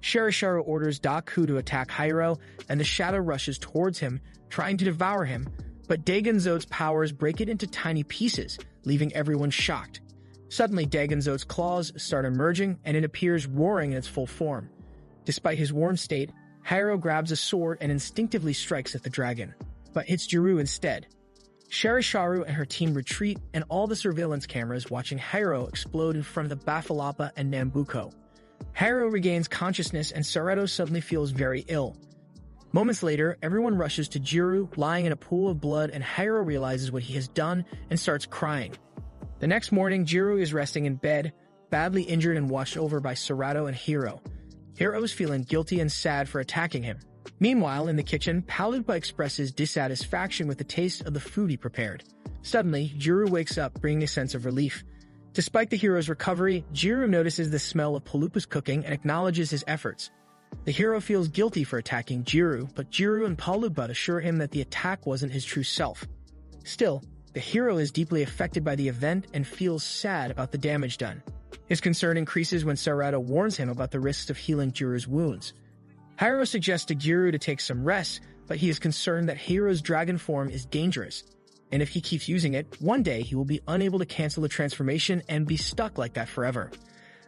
Sherishuru orders Daku to attack Hiro, and the shadow rushes towards him, trying to devour him, but Dagon Zot's powers break it into tiny pieces, leaving everyone shocked. Suddenly, Dagon Zot's claws start emerging, and it appears roaring in its full form. Despite his warm state, Hiro grabs a sword and instinctively strikes at the dragon, but hits Jiru instead. Sherishuru and her team retreat, and all the surveillance cameras watching Hiro explode in front of the Bafalapa and Nambuko. Hiro regains consciousness and Sarato suddenly feels very ill. Moments later, everyone rushes to Jiru, lying in a pool of blood, and Hiro realizes what he has done and starts crying. The next morning, Jiru is resting in bed, badly injured and watched over by Sarato and Hiro. Hiro is feeling guilty and sad for attacking him. Meanwhile, in the kitchen, Palupa expresses dissatisfaction with the taste of the food he prepared. Suddenly, Jiru wakes up, bringing a sense of relief. Despite the hero's recovery, Jiru notices the smell of Palupa's cooking and acknowledges his efforts. The hero feels guilty for attacking Jiru, but Jiru and Palupa assure him that the attack wasn't his true self. Still, the hero is deeply affected by the event and feels sad about the damage done. His concern increases when Sarato warns him about the risks of healing Jiru's wounds. Hiro suggests to Jiru to take some rest, but he is concerned that Hiro's dragon form is dangerous, and if he keeps using it, one day he will be unable to cancel the transformation and be stuck like that forever.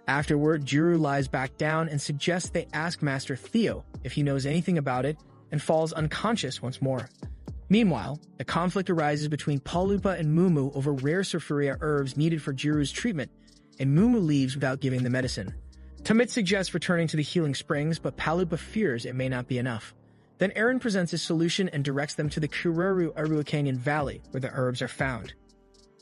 Afterward, Jiru lies back down and suggests they ask Master Theo if he knows anything about it, and falls unconscious once more. Meanwhile, a conflict arises between Palupa and Mumu over rare Surfuria herbs needed for Jiru's treatment, and Mumu leaves without giving the medicine. Tamit suggests returning to the healing springs, but Palupa fears it may not be enough. Then Eren presents his solution and directs them to the Kururu Canyon Valley, where the herbs are found.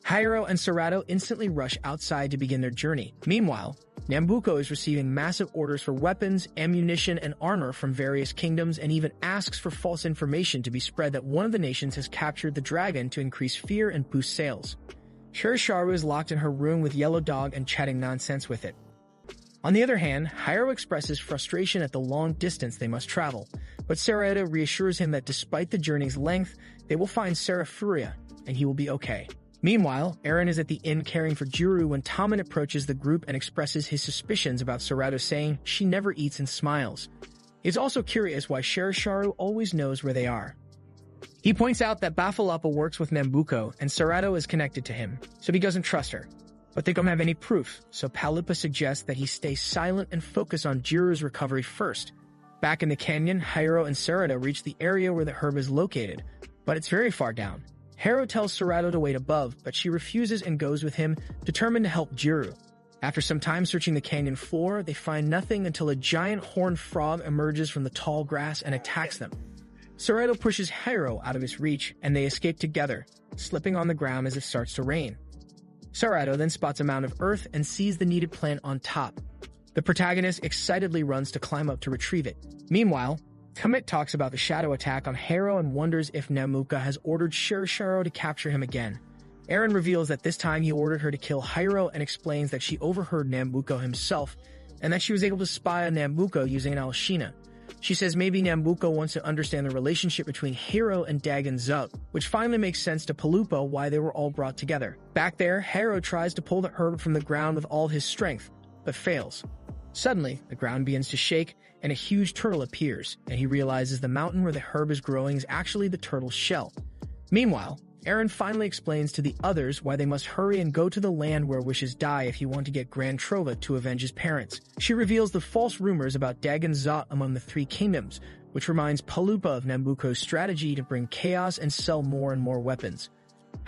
Hiro and Sarato instantly rush outside to begin their journey. Meanwhile, Nambuko is receiving massive orders for weapons, ammunition, and armor from various kingdoms, and even asks for false information to be spread that one of the nations has captured the dragon to increase fear and boost sales. Sherishuru is locked in her room with Yellow Dog and chatting nonsense with it. On the other hand, Hiro expresses frustration at the long distance they must travel, but Sarato reassures him that despite the journey's length, they will find Serafuria, and he will be okay. Meanwhile, Eren is at the inn caring for Jiru when Tommen approaches the group and expresses his suspicions about Sarato, saying she never eats and smiles. He's also curious why Sherishuru always knows where they are. He points out that Bafalapa works with Nambuko and Sarato is connected to him, so he doesn't trust her. But they don't have any proof, so Palupa suggests that he stay silent and focus on Jiru's recovery first. Back in the canyon, Hiro and Sarato reach the area where the herb is located, but it's very far down. Hiro tells Sarato to wait above, but she refuses and goes with him, determined to help Jiru. After some time searching the canyon floor, they find nothing until a giant horned frog emerges from the tall grass and attacks them. Sarato pushes Hiro out of his reach, and they escape together, slipping on the ground as it starts to rain. Sarato then spots a mound of earth and sees the needed plant on top. The protagonist excitedly runs to climb up to retrieve it. Meanwhile, Tamit talks about the shadow attack on Hiro and wonders if Nambuko has ordered Sherishuru to capture him again. Eren reveals that this time he ordered her to kill Hiro and explains that she overheard Nambuko himself and that she was able to spy on Nambucco using an alshina. She says maybe Nambucco wants to understand the relationship between Hero and Dagon Zut, which finally makes sense to Palupa why they were all brought together. Back there, Hero tries to pull the herb from the ground with all his strength, but fails. Suddenly, the ground begins to shake, and a huge turtle appears, and he realizes the mountain where the herb is growing is actually the turtle's shell. Meanwhile, Eren finally explains to the others why they must hurry and go to the land where wishes die if he wants to get Grand Trova to avenge his parents. She reveals the false rumors about Dagon Zot among the three kingdoms, which reminds Palupa of Nambucco's strategy to bring chaos and sell more and more weapons.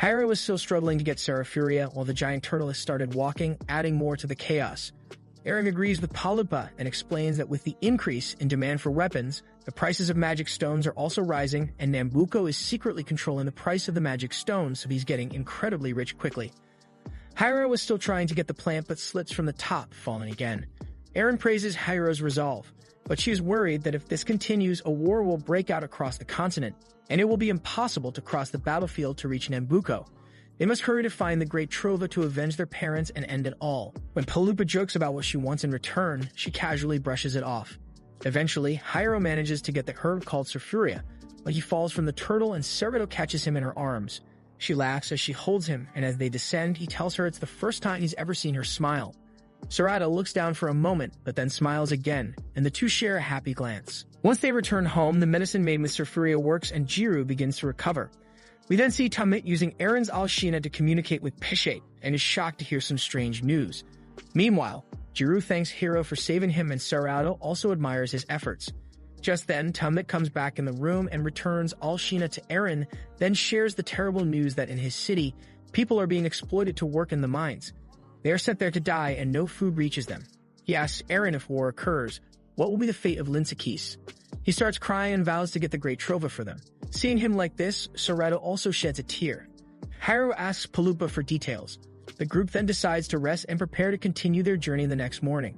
Hiro is still struggling to get Serafuria, while the giant turtle has started walking, adding more to the chaos. Eren agrees with Palupa and explains that with the increase in demand for weapons, the prices of magic stones are also rising, and Nambucco is secretly controlling the price of the magic stones, so he's getting incredibly rich quickly. Hiro is still trying to get the plant but slips from the top, falling again. Eren praises Hiro's resolve, but she is worried that if this continues, a war will break out across the continent, and it will be impossible to cross the battlefield to reach Nambucco. They must hurry to find the Great Trova to avenge their parents and end it all. When Palupa jokes about what she wants in return, she casually brushes it off. Eventually, Hiro manages to get the herb called Serafuria, but he falls from the turtle and Ceredo catches him in her arms. She laughs as she holds him, and as they descend, he tells her it's the first time he's ever seen her smile. Sarada looks down for a moment, but then smiles again, and the two share a happy glance. Once they return home, the medicine made with Serafuria works and Jiru begins to recover. We then see Tamit using Eren's Alshina to communicate with Pishate, and is shocked to hear some strange news. Meanwhile, Jiru thanks Hiro for saving him, and Sarado also admires his efforts. Just then, Tamit comes back in the room and returns Alshina to Eren, then shares the terrible news that in his city, people are being exploited to work in the mines. They are sent there to die and no food reaches them. He asks Eren if war occurs, what will be the fate of Linsakis? He starts crying and vows to get the Great Trova for them. Seeing him like this, Sarado also sheds a tear. Hiro asks Palupa for details. The group then decides to rest and prepare to continue their journey the next morning.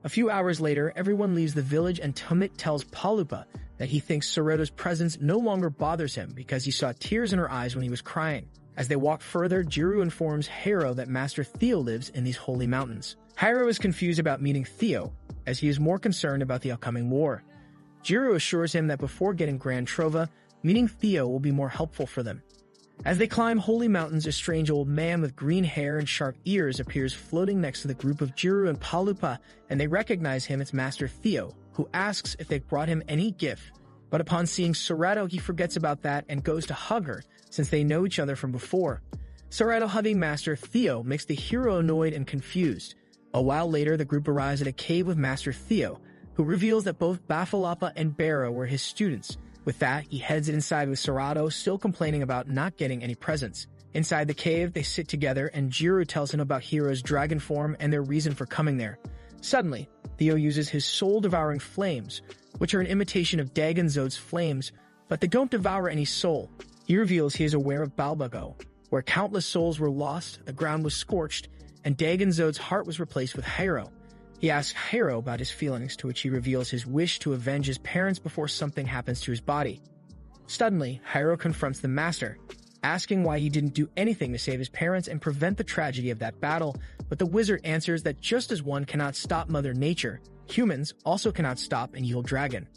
A few hours later, everyone leaves the village and Tamit tells Palupa that he thinks Sarado's presence no longer bothers him because he saw tears in her eyes when he was crying. As they walk further, Jiru informs Hiro that Master Theo lives in these holy mountains. Hiro is confused about meeting Theo, as he is more concerned about the upcoming war. Jiru assures him that before getting Grand Trova, meeting Theo will be more helpful for them. As they climb holy mountains, a strange old man with green hair and sharp ears appears floating next to the group of Jiru and Palupa, and they recognize him as Master Theo, who asks if they brought him any gift. But upon seeing Sarado, he forgets about that and goes to hug her, since they know each other from before. Sarado hugging Master Theo makes the hero annoyed and confused. A while later, the group arrives at a cave with Master Theo, who reveals that both Bafalapa and Barra were his students. With that, he heads inside with Sarado, still complaining about not getting any presents. Inside the cave, they sit together, and Jiru tells him about Hiro's dragon form and their reason for coming there. Suddenly, Theo uses his soul-devouring flames, which are an imitation of Dagon Zod's flames, but they don't devour any soul. He reveals he is aware of Balbago, where countless souls were lost, the ground was scorched, and Dagon Zod's heart was replaced with Hiro. He asks Hiro about his feelings, to which he reveals his wish to avenge his parents before something happens to his body. Suddenly, Hiro confronts the Master, asking why he didn't do anything to save his parents and prevent the tragedy of that battle, but the wizard answers that just as one cannot stop Mother Nature, humans also cannot stop an evil dragon.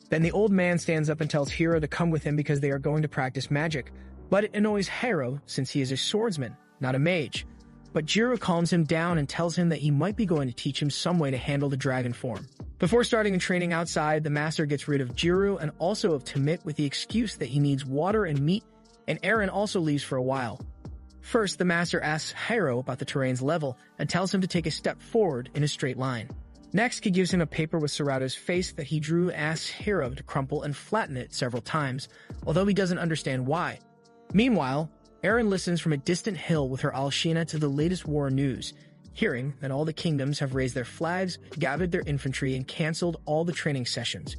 Then the old man stands up and tells Hiro to come with him because they are going to practice magic, but it annoys Hiro since he is a swordsman, not a mage. But Jiru calms him down and tells him that he might be going to teach him some way to handle the dragon form. Before starting a training outside, the master gets rid of Jiru and also of Tamit with the excuse that he needs water and meat, and Eren also leaves for a while. First, the master asks Hiro about the terrain's level and tells him to take a step forward in a straight line. Next, he gives him a paper with Sarado's face that he drew and asks Hiro to crumple and flatten it several times, although he doesn't understand why. Meanwhile, Eren listens from a distant hill with her Alshina to the latest war news, hearing that all the kingdoms have raised their flags, gathered their infantry, and cancelled all the training sessions.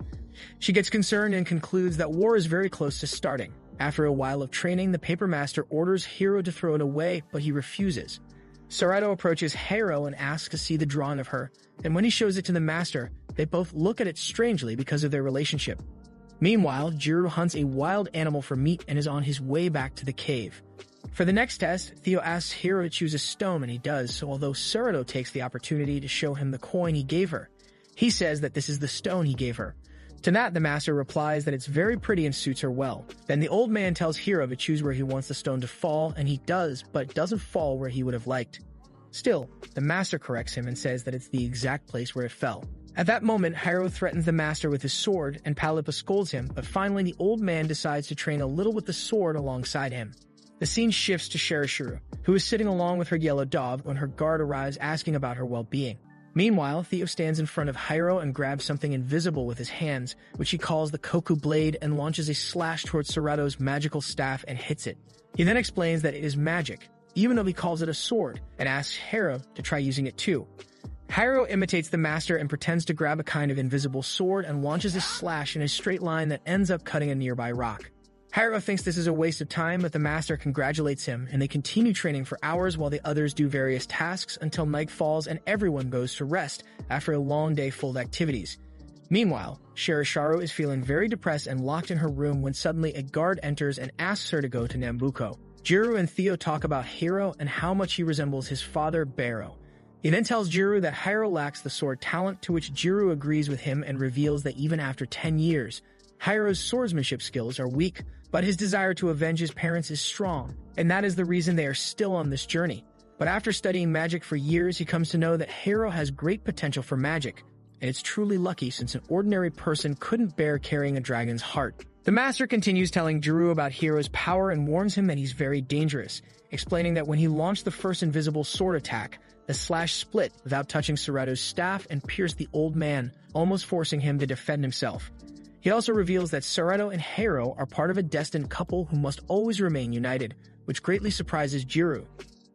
She gets concerned and concludes that war is very close to starting. After a while of training, the paper master orders Hiro to throw it away, but he refuses. Sarado approaches Hiro and asks to see the drawing of her, and when he shows it to the master, they both look at it strangely because of their relationship. Meanwhile, Jiro hunts a wild animal for meat and is on his way back to the cave. For the next test, Theo asks Hiro to choose a stone, and he does, so although Sarado takes the opportunity to show him the coin he gave her, he says that this is the stone he gave her. To that, the master replies that it's very pretty and suits her well. Then the old man tells Hiro to choose where he wants the stone to fall, and he does, but doesn't fall where he would have liked. Still, the master corrects him and says that it's the exact place where it fell. At that moment, Hiro threatens the master with his sword, and Palipa scolds him, but finally the old man decides to train a little with the sword alongside him. The scene shifts to Sherishuru, who is sitting along with her yellow dog when her guard arrives asking about her well-being. Meanwhile, Theo stands in front of Hiro and grabs something invisible with his hands, which he calls the Koku Blade, and launches a slash towards Sarado's magical staff and hits it. He then explains that it is magic, even though he calls it a sword, and asks Hiro to try using it too. Hiro imitates the master and pretends to grab a kind of invisible sword and launches a slash in a straight line that ends up cutting a nearby rock. Hiro thinks this is a waste of time, but the master congratulates him, and they continue training for hours while the others do various tasks until night falls and everyone goes to rest after a long day full of activities. Meanwhile, Sherishuru is feeling very depressed and locked in her room when suddenly a guard enters and asks her to go to Nambuko. Jiro and Theo talk about Hiro and how much he resembles his father, Baro. He then tells Jiro that Hiro lacks the sword talent, to which Jiro agrees with him and reveals that even after 10 years, Hiro's swordsmanship skills are weak, but his desire to avenge his parents is strong, and that is the reason they are still on this journey. But after studying magic for years, he comes to know that Hiro has great potential for magic, and it's truly lucky since an ordinary person couldn't bear carrying a dragon's heart. The master continues telling Jiro about Hiro's power and warns him that he's very dangerous, explaining that when he launched the first invisible sword attack, the slash split without touching Sarado's staff and pierced the old man, almost forcing him to defend himself. He also reveals that Sarado and Hiro are part of a destined couple who must always remain united, which greatly surprises Jiro.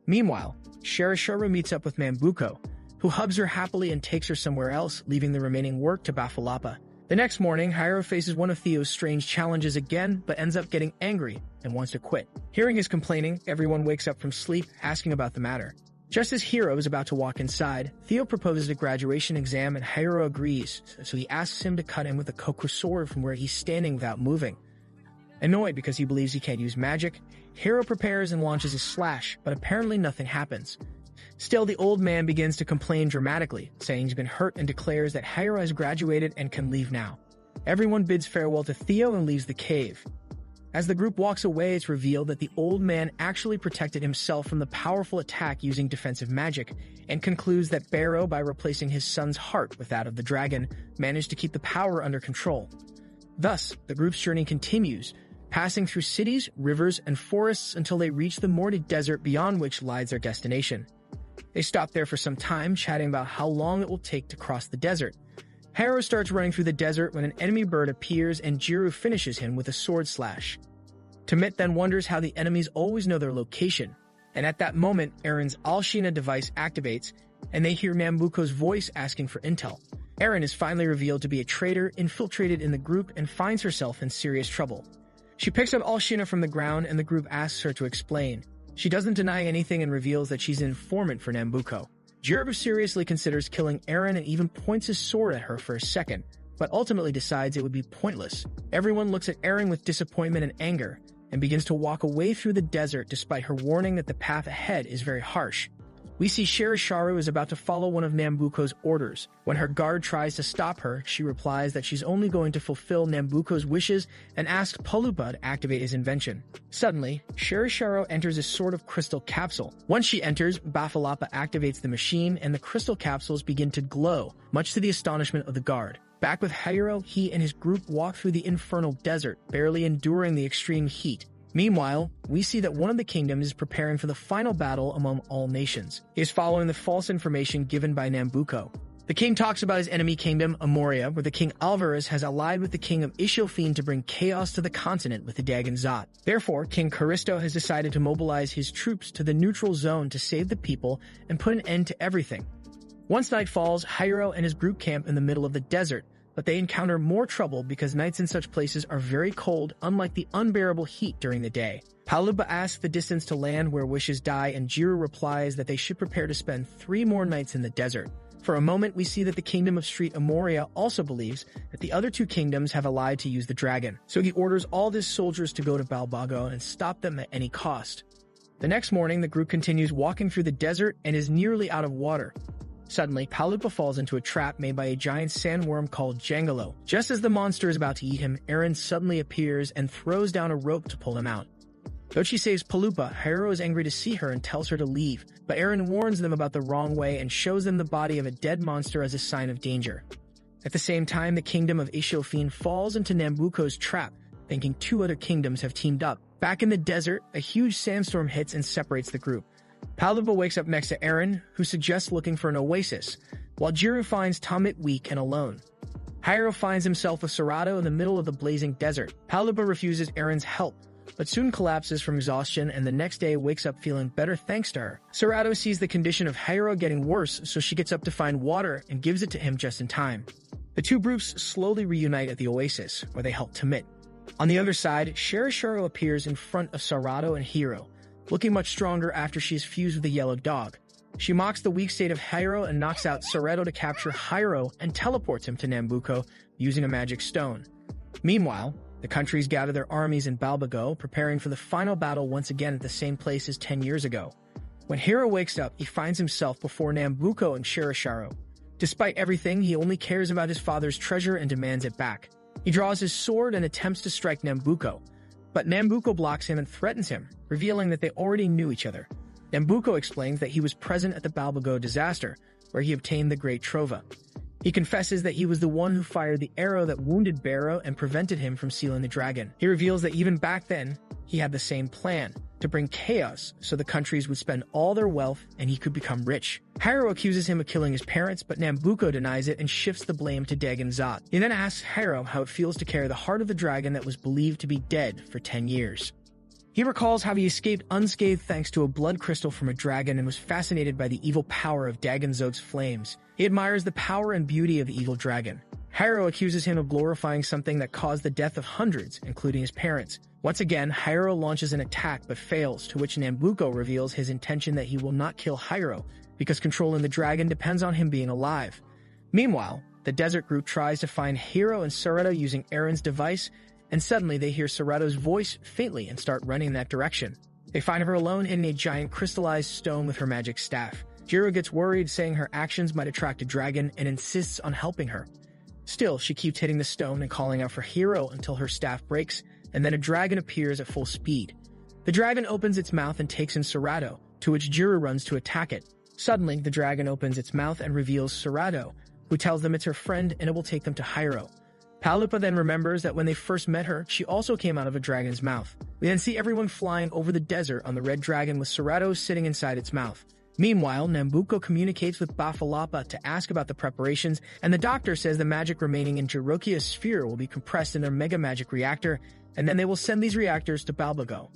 Meanwhile, Sherishuru meets up with Mambuko, who hugs her happily and takes her somewhere else, leaving the remaining work to Bafalapa. The next morning, Hiro faces one of Theo's strange challenges again, but ends up getting angry and wants to quit. Hearing his complaining, everyone wakes up from sleep, asking about the matter. Just as Hiro is about to walk inside, Theo proposes a graduation exam and Hiro agrees, so he asks him to cut him with a Koku sword from where he's standing without moving. Annoyed because he believes he can't use magic, Hiro prepares and launches a slash, but apparently nothing happens. Still, the old man begins to complain dramatically, saying he's been hurt and declares that Hiro has graduated and can leave now. Everyone bids farewell to Theo and leaves the cave. As the group walks away, it's revealed that the old man actually protected himself from the powerful attack using defensive magic, and concludes that Baro, by replacing his son's heart with that of the dragon, managed to keep the power under control. Thus, the group's journey continues, passing through cities, rivers, and forests until they reach the Morty Desert, beyond which lies their destination. They stop there for some time, chatting about how long it will take to cross the desert. Hiro starts running through the desert when an enemy bird appears and Jiro finishes him with a sword slash. Tamit then wonders how the enemies always know their location, and at that moment, Aaron's Alshina device activates, and they hear Nambuko's voice asking for intel. Aaron is finally revealed to be a traitor infiltrated in the group and finds herself in serious trouble. She picks up Alshina from the ground and the group asks her to explain. She doesn't deny anything and reveals that she's an informant for Nambuko. Jiro seriously considers killing Aaron and even points his sword at her for a second, but ultimately decides it would be pointless. Everyone looks at Aaron with disappointment and anger, and begins to walk away through the desert despite her warning that the path ahead is very harsh. We see Sherishuru is about to follow one of Nambuko's orders. When her guard tries to stop her, she replies that she's only going to fulfill Nambuko's wishes and asks Palupa to activate his invention. Suddenly, Sherishuru enters a sort of crystal capsule. Once she enters, Bafalapa activates the machine and the crystal capsules begin to glow, much to the astonishment of the guard. Back with Hiro, he and his group walk through the infernal desert, barely enduring the extreme heat. Meanwhile, we see that one of the kingdoms is preparing for the final battle among all nations. He is following the false information given by Nambuko. The king talks about his enemy kingdom, Amoria, where the king Alvarez has allied with the king of Ishilfin to bring chaos to the continent with the Dagon Zot. Therefore, King Caristo has decided to mobilize his troops to the neutral zone to save the people and put an end to everything. Once night falls, Hiro and his group camp in the middle of the desert, but they encounter more trouble because nights in such places are very cold, unlike the unbearable heat during the day. Palupa asks the distance to land where wishes die, and Jiro replies that they should prepare to spend 3 more nights in the desert. For a moment, we see that the kingdom of Street Amoria also believes that the other two kingdoms have allied to use the dragon, so he orders all his soldiers to go to Balbago and stop them at any cost. The next morning, the group continues walking through the desert and is nearly out of water. Suddenly, Palupa falls into a trap made by a giant sandworm called Jangalo. Just as the monster is about to eat him, Aaron suddenly appears and throws down a rope to pull him out. Though she saves Palupa, Hiro is angry to see her and tells her to leave, but Aaron warns them about the wrong way and shows them the body of a dead monster as a sign of danger. At the same time, the kingdom of Ishofin falls into Nambuko's trap, thinking two other kingdoms have teamed up. Back in the desert, a huge sandstorm hits and separates the group. Palupa wakes up next to Aaron, who suggests looking for an oasis, while Jiru finds Tamit weak and alone. Hiro finds himself with Serato in the middle of the blazing desert. Palupa refuses Aaron's help, but soon collapses from exhaustion and the next day wakes up feeling better thanks to her. Serato sees the condition of Hiro getting worse, so she gets up to find water and gives it to him just in time. The two groups slowly reunite at the oasis, where they help Tamit. On the other side, Shirashiro appears in front of Serato and Hiro, looking much stronger after she is fused with the yellow dog. She mocks the weak state of Hiro and knocks out Serato to capture Hiro and teleports him to Nambuko using a magic stone. Meanwhile, the countries gather their armies in Balbago, preparing for the final battle once again at the same place as 10 years ago. When Hiro wakes up, he finds himself before Nambuko and Shirashiro. Despite everything, he only cares about his father's treasure and demands it back. He draws his sword and attempts to strike Nambuko, but Nambuko blocks him and threatens him, revealing that they already knew each other. Nambuko explains that he was present at the Balbago disaster, where he obtained the Great Trova. He confesses that he was the one who fired the arrow that wounded Barrow and prevented him from sealing the dragon. He reveals that even back then, he had the same plan, to bring chaos so the countries would spend all their wealth and he could become rich. Hiro accuses him of killing his parents, but Nambuko denies it and shifts the blame to Dagon Zot. He then asks Hiro how it feels to carry the heart of the dragon that was believed to be dead for 10 years. He recalls how he escaped unscathed thanks to a blood crystal from a dragon and was fascinated by the evil power of Dagon Zog's flames. He admires the power and beauty of the evil dragon. Hiro accuses him of glorifying something that caused the death of hundreds, including his parents. Once again, Hiro launches an attack but fails, to which Nambuko reveals his intention that he will not kill Hiro, because controlling the dragon depends on him being alive. Meanwhile, the desert group tries to find Hiro and Serato using Aaron's device, and suddenly they hear Serato's voice faintly and start running in that direction. They find her alone in a giant crystallized stone with her magic staff. Jiro gets worried, saying her actions might attract a dragon, and insists on helping her. Still, she keeps hitting the stone and calling out for Hiro until her staff breaks, and then a dragon appears at full speed. The dragon opens its mouth and takes in Serato, to which Jiro runs to attack it. Suddenly, the dragon opens its mouth and reveals Serato, who tells them it's her friend and it will take them to Hiro. Palupa then remembers that when they first met her, she also came out of a dragon's mouth. We then see everyone flying over the desert on the red dragon with Serato sitting inside its mouth. Meanwhile, Nambuko communicates with Bafalapa to ask about the preparations, and the doctor says the magic remaining in Jirokia's sphere will be compressed in their mega magic reactor, and then they will send these reactors to Balbago.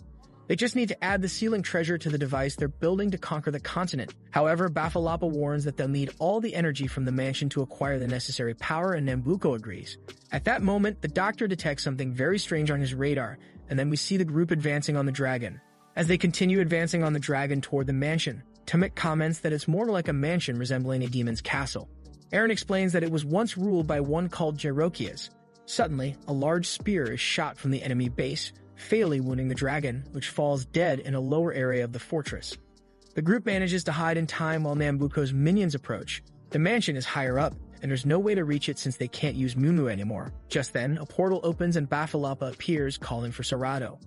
They just need to add the sealing treasure to the device they're building to conquer the continent. However, Bafalapa warns that they'll need all the energy from the mansion to acquire the necessary power, and Nambuko agrees. At that moment, the doctor detects something very strange on his radar, and then we see the group advancing on the dragon. As they continue advancing on the dragon toward the mansion, Tamit comments that it's more like a mansion resembling a demon's castle. Aaron explains that it was once ruled by one called Jirokias. Suddenly, a large spear is shot from the enemy base, fatally wounding the dragon, which falls dead in a lower area of the fortress. The group manages to hide in time while Nambuko's minions approach. The mansion is higher up, and there's no way to reach it since they can't use Mumu anymore. Just then, a portal opens and Bafalapa appears, calling for Serato.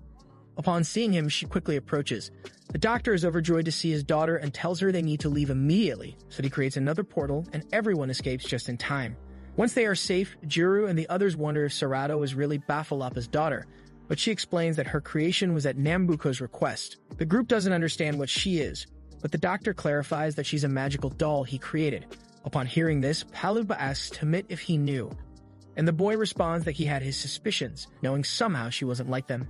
Upon seeing him, she quickly approaches. The doctor is overjoyed to see his daughter and tells her they need to leave immediately, so he creates another portal and everyone escapes just in time. Once they are safe, Jiro and the others wonder if Serato is really Bafalapa's daughter, but she explains that her creation was at Nambuko's request. The group doesn't understand what she is, but the doctor clarifies that she's a magical doll he created. Upon hearing this, Palupa asks Tamit if he knew, and the boy responds that he had his suspicions, knowing somehow she wasn't like them.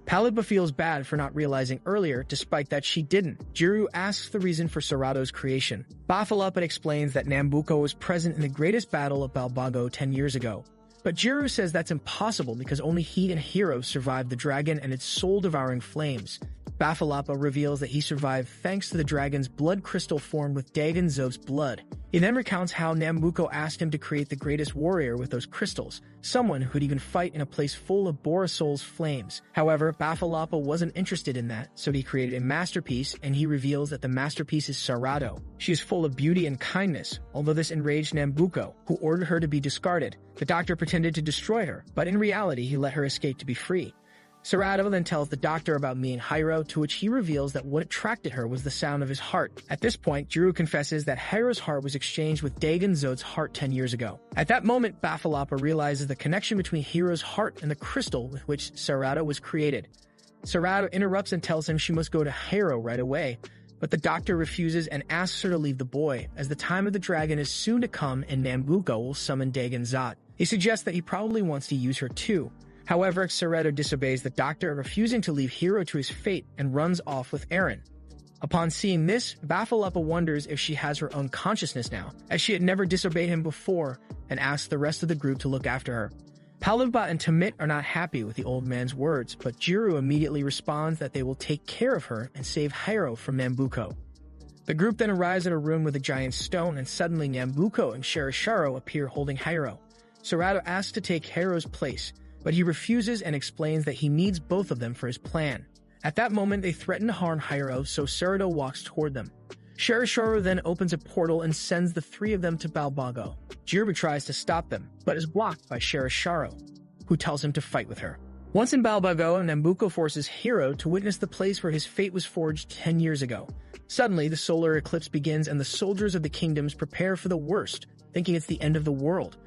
Palupa feels bad for not realizing earlier, despite that she didn't. Jiro asks the reason for Serato's creation. Bafalapa explains that Nambuko was present in the greatest battle of Balbago 10 years ago. But Jiro says that's impossible because only he and Hiro survived the dragon and its soul-devouring flames. Bafalapa reveals that he survived thanks to the dragon's blood crystal formed with Dagon Zob's blood. He then recounts how Nambuko asked him to create the greatest warrior with those crystals, someone who'd even fight in a place full of Borosol's flames. However, Bafalapa wasn't interested in that, so he created a masterpiece, and he reveals that the masterpiece is Sarado. She is full of beauty and kindness, although this enraged Nambuko, who ordered her to be discarded. The doctor pretended to destroy her, but in reality he let her escape to be free. Sarado then tells the doctor about meeting Hiro, to which he reveals that what attracted her was the sound of his heart. At this point, Jiro confesses that Hiro's heart was exchanged with Dagon Zod's heart 10 years ago. At that moment, Bafalapa realizes the connection between Hiro's heart and the crystal with which Sarado was created. Sarado interrupts and tells him she must go to Hiro right away, but the doctor refuses and asks her to leave the boy, as the time of the dragon is soon to come and Nambuko will summon Dagon Zot. He suggests that he probably wants to use her too. However, Sarado disobeys the doctor, refusing to leave Hiro to his fate and runs off with Eren. Upon seeing this, Bafalapa wonders if she has her own consciousness now, as she had never disobeyed him before, and asks the rest of the group to look after her. Paluba and Tamit are not happy with the old man's words, but Jiro immediately responds that they will take care of her and save Hiro from Nambuko. The group then arrives at a room with a giant stone, and suddenly Nambuko and Shirasharo appear holding Hiro. Sarado asks to take Hiro's place, but he refuses and explains that he needs both of them for his plan. At that moment, they threaten to harm Hiro, so Sarado walks toward them. Shirasharo then opens a portal and sends the three of them to Balbago. Jirba tries to stop them, but is blocked by Shirasharo, who tells him to fight with her. Once in Balbago, Nambuko forces Hiro to witness the place where his fate was forged 10 years ago. Suddenly, the solar eclipse begins and the soldiers of the kingdoms prepare for the worst, thinking it's the end of the world.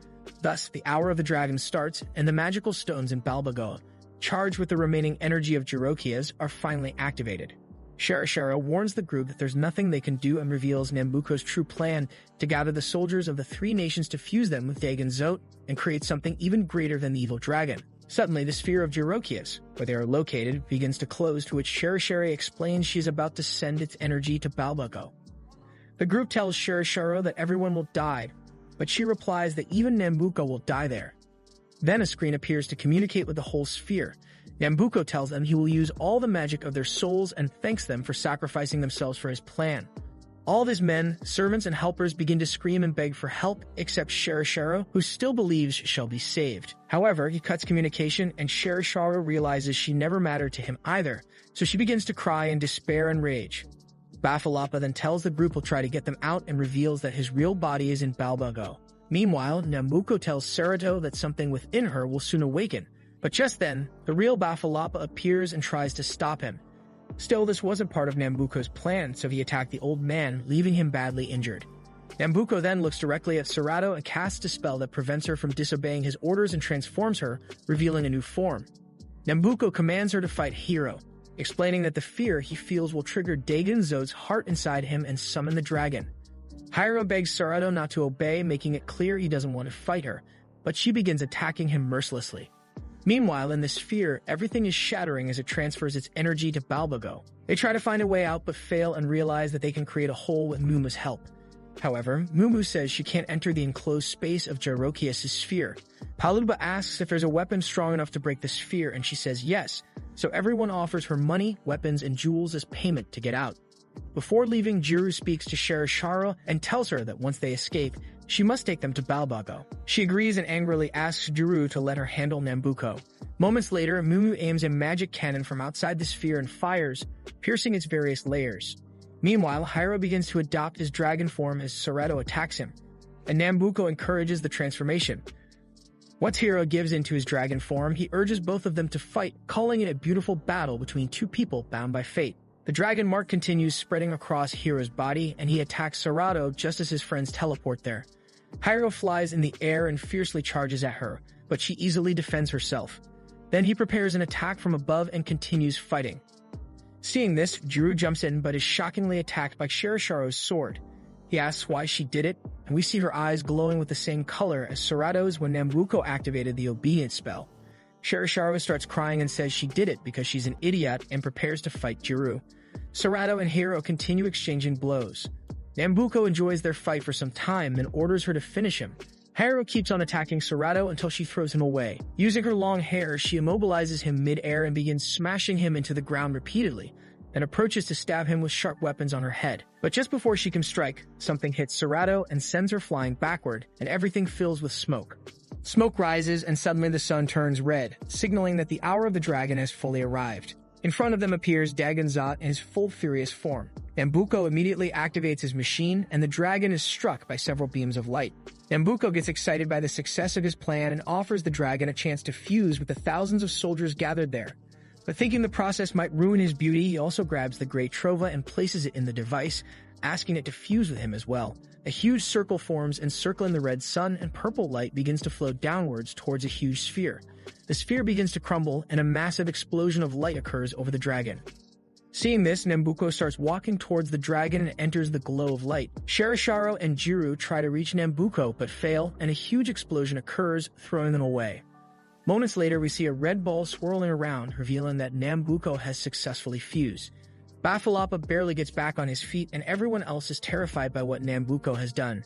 Thus, the Hour of the Dragon starts, and the magical stones in Balbagoa, charged with the remaining energy of Jirokias, are finally activated. Shirasharo warns the group that there's nothing they can do and reveals Nambuko's true plan to gather the soldiers of the three nations to fuse them with Dagon Zot and create something even greater than the evil dragon. Suddenly, the sphere of Jirokias, where they are located, begins to close, to which Shirashari explains she is about to send its energy to Balbago. The group tells Shirasharo that everyone will die, but she replies that even Nambuko will die there. Then a screen appears to communicate with the whole sphere. Nambuko tells them he will use all the magic of their souls and thanks them for sacrificing themselves for his plan. All of his men, servants, and helpers begin to scream and beg for help, except Shirasharo, who still believes shall be saved. However, he cuts communication, and Shirasharo realizes she never mattered to him either, so she begins to cry in despair and rage. Bafalapa then tells the group will try to get them out and reveals that his real body is in Balbago. Meanwhile, Nambuko tells Sarado that something within her will soon awaken, but just then, the real Bafalapa appears and tries to stop him. Still, this wasn't part of Nambuko's plan, so he attacked the old man, leaving him badly injured. Nambuko then looks directly at Sarado and casts a spell that prevents her from disobeying his orders and transforms her, revealing a new form. Nambuko commands her to fight Hiro, explaining that the fear he feels will trigger Dagon Zod's heart inside him and summon the dragon. Hiro begs Sarado not to obey, making it clear he doesn't want to fight her, but she begins attacking him mercilessly. Meanwhile, in the sphere, everything is shattering as it transfers its energy to Balbago. They try to find a way out but fail and realize that they can create a hole with Mumu's help. However, Mumu says she can't enter the enclosed space of Jirokias' sphere. Paluba asks if there's a weapon strong enough to break the sphere, and she says yes, so everyone offers her money, weapons, and jewels as payment to get out. Before leaving, Jiru speaks to Shirasharo and tells her that once they escape, she must take them to Balbago. She agrees and angrily asks Jiru to let her handle Nambuko. Moments later, Mumu aims a magic cannon from outside the sphere and fires, piercing its various layers. Meanwhile, Hiro begins to adopt his dragon form as Sarado attacks him, and Nambuko encourages the transformation. Once Hiro gives into his dragon form, he urges both of them to fight, calling it a beautiful battle between two people bound by fate. The dragon mark continues spreading across Hiro's body, and he attacks Sarado just as his friends teleport there. Hiro flies in the air and fiercely charges at her, but she easily defends herself. Then he prepares an attack from above and continues fighting. Seeing this, Jiru jumps in but is shockingly attacked by Shirisharo's sword. He asks why she did it, and we see her eyes glowing with the same color as Sarado's when Nambuko activated the obedience spell. Shirasharo starts crying and says she did it because she's an idiot and prepares to fight Jiru. Sarado and Hiro continue exchanging blows. Nambuko enjoys their fight for some time and orders her to finish him. Hiro keeps on attacking Sarado until she throws him away. Using her long hair, she immobilizes him mid-air and begins smashing him into the ground repeatedly. and approaches to stab him with sharp weapons on her head. But just before she can strike, something hits Serato and sends her flying backward, and everything fills with smoke. Smoke rises, and suddenly the sun turns red, signaling that the hour of the dragon has fully arrived. In front of them appears Dagon Zot in his full furious form. Nambuko immediately activates his machine, and the dragon is struck by several beams of light. Nambuko gets excited by the success of his plan and offers the dragon a chance to fuse with the thousands of soldiers gathered there. But thinking the process might ruin his beauty, he also grabs the Great Trova and places it in the device, asking it to fuse with him as well. A huge circle forms encircling the red sun, and purple light begins to flow downwards towards a huge sphere. The sphere begins to crumble, and a massive explosion of light occurs over the dragon. Seeing this, Nambuko starts walking towards the dragon and enters the glow of light. Sherisharo and Jiru try to reach Nambuko but fail, and a huge explosion occurs, throwing them away. Moments later, we see a red ball swirling around, revealing that Nambuko has successfully fused. Bafalapa barely gets back on his feet, and everyone else is terrified by what Nambuko has done.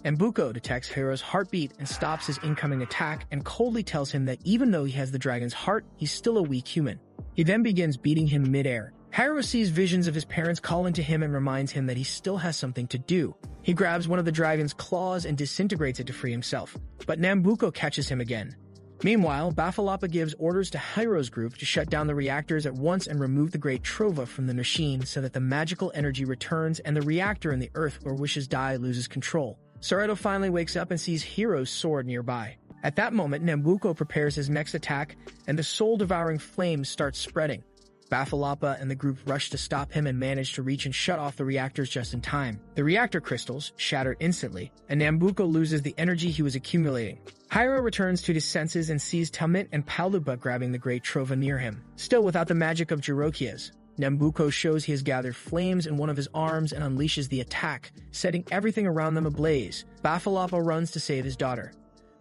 Nambuko detects Hiro's heartbeat and stops his incoming attack, and coldly tells him that even though he has the dragon's heart, he's still a weak human. He then begins beating him midair. Hiro sees visions of his parents calling to him and reminds him that he still has something to do. He grabs one of the dragon's claws and disintegrates it to free himself, but Nambuko catches him again. Meanwhile, Bafalapa gives orders to Hiro's group to shut down the reactors at once and remove the Great Trova from the machine so that the magical energy returns and the reactor in the earth where wishes die loses control. Serato finally wakes up and sees Hiro's sword nearby. At that moment, Nambuko prepares his next attack, and the soul-devouring flames start spreading. Bafalapa and the group rush to stop him and manage to reach and shut off the reactors just in time. The reactor crystals shatter instantly, and Nambuko loses the energy he was accumulating. Hiro returns to his senses and sees Talmit and Palupa grabbing the Great Trova near him. Still without the magic of Jirokias, Nambuko shows he has gathered flames in one of his arms and unleashes the attack, setting everything around them ablaze. Bafalapa runs to save his daughter.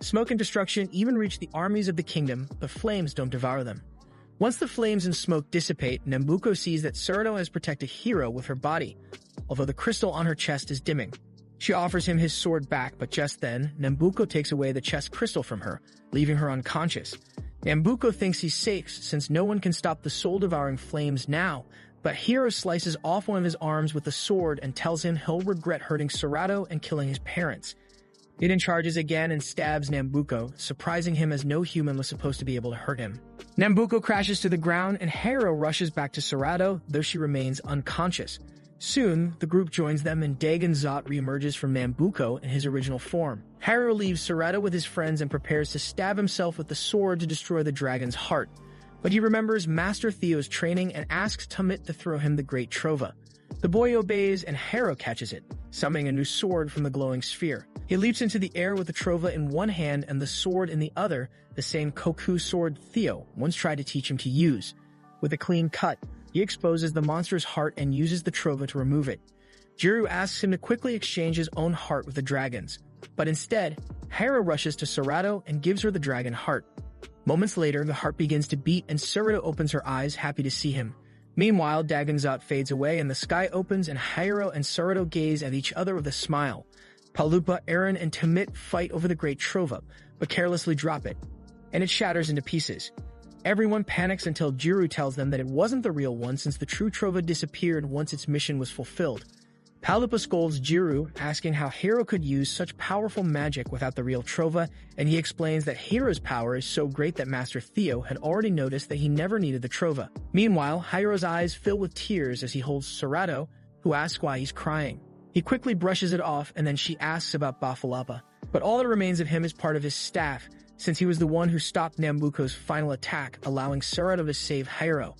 Smoke and destruction even reach the armies of the kingdom, but flames don't devour them. Once the flames and smoke dissipate, Nambuko sees that Serato has protected Hiro with her body, although the crystal on her chest is dimming. She offers him his sword back, but just then, Nambuko takes away the chest crystal from her, leaving her unconscious. Nambuko thinks he's safe since no one can stop the soul-devouring flames now, but Hiro slices off one of his arms with the sword and tells him he'll regret hurting Serato and killing his parents. He then charges again and stabs Nambuko, surprising him as no human was supposed to be able to hurt him. Nambuko crashes to the ground and Hiro rushes back to Serato, though she remains unconscious. Soon, the group joins them and Dagon Zot reemerges from Nambuko in his original form. Hiro leaves Serato with his friends and prepares to stab himself with the sword to destroy the dragon's heart. But he remembers Master Theo's training and asks Talmit to throw him the Great Trova. The boy obeys and Hiro catches it, summoning a new sword from the glowing sphere. He leaps into the air with the Trova in one hand and the sword in the other, the same Koku sword Theo once tried to teach him to use. With a clean cut, he exposes the monster's heart and uses the Trova to remove it. Jiru asks him to quickly exchange his own heart with the dragon's, but instead, Hiro rushes to Serato and gives her the dragon heart. Moments later, the heart begins to beat and Serato opens her eyes, happy to see him. Meanwhile, Dagon Zot fades away and the sky opens and Hiro and Serato gaze at each other with a smile. Palupa, Aaron, and Talmit fight over the Great Trova, but carelessly drop it, and it shatters into pieces. Everyone panics until Jiru tells them that it wasn't the real one since the true Trova disappeared once its mission was fulfilled. Palupa scolds Jiru, asking how Hiro could use such powerful magic without the real Trova, and he explains that Hiro's power is so great that Master Theo had already noticed that he never needed the Trova. Meanwhile, Hiro's eyes fill with tears as he holds Serato, who asks why he's crying. He quickly brushes it off, and then she asks about Bafalapa. But all that remains of him is part of his staff, since he was the one who stopped Nambuko's final attack, allowing Serato to save Hiro.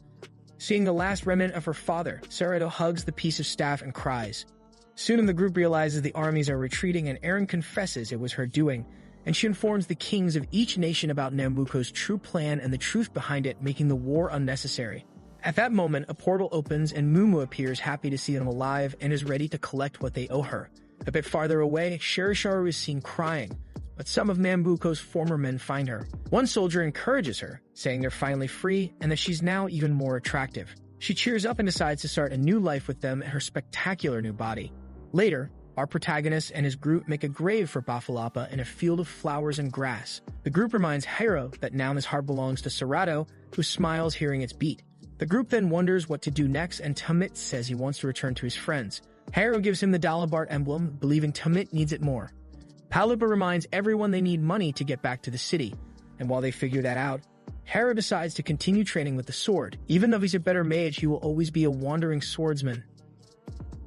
Seeing the last remnant of her father, Serato hugs the piece of staff and cries. Soon the group realizes the armies are retreating and Aaron confesses it was her doing, and she informs the kings of each nation about Nambuko's true plan and the truth behind it, making the war unnecessary. At that moment, a portal opens and Mumu appears, happy to see them alive and is ready to collect what they owe her. A bit farther away, Sherisharo is seen crying, but some of Nambuko's former men find her. One soldier encourages her, saying they're finally free and that she's now even more attractive. She cheers up and decides to start a new life with them in her spectacular new body. Later, our protagonist and his group make a grave for Bafalapa in a field of flowers and grass. The group reminds Hiro that now his heart belongs to Serato, who smiles hearing its beat. The group then wonders what to do next, and Tamit says he wants to return to his friends. Haru gives him the Dalibart emblem, believing Tamit needs it more. Palupa reminds everyone they need money to get back to the city, and while they figure that out, Haru decides to continue training with the sword. Even though he's a better mage, he will always be a wandering swordsman.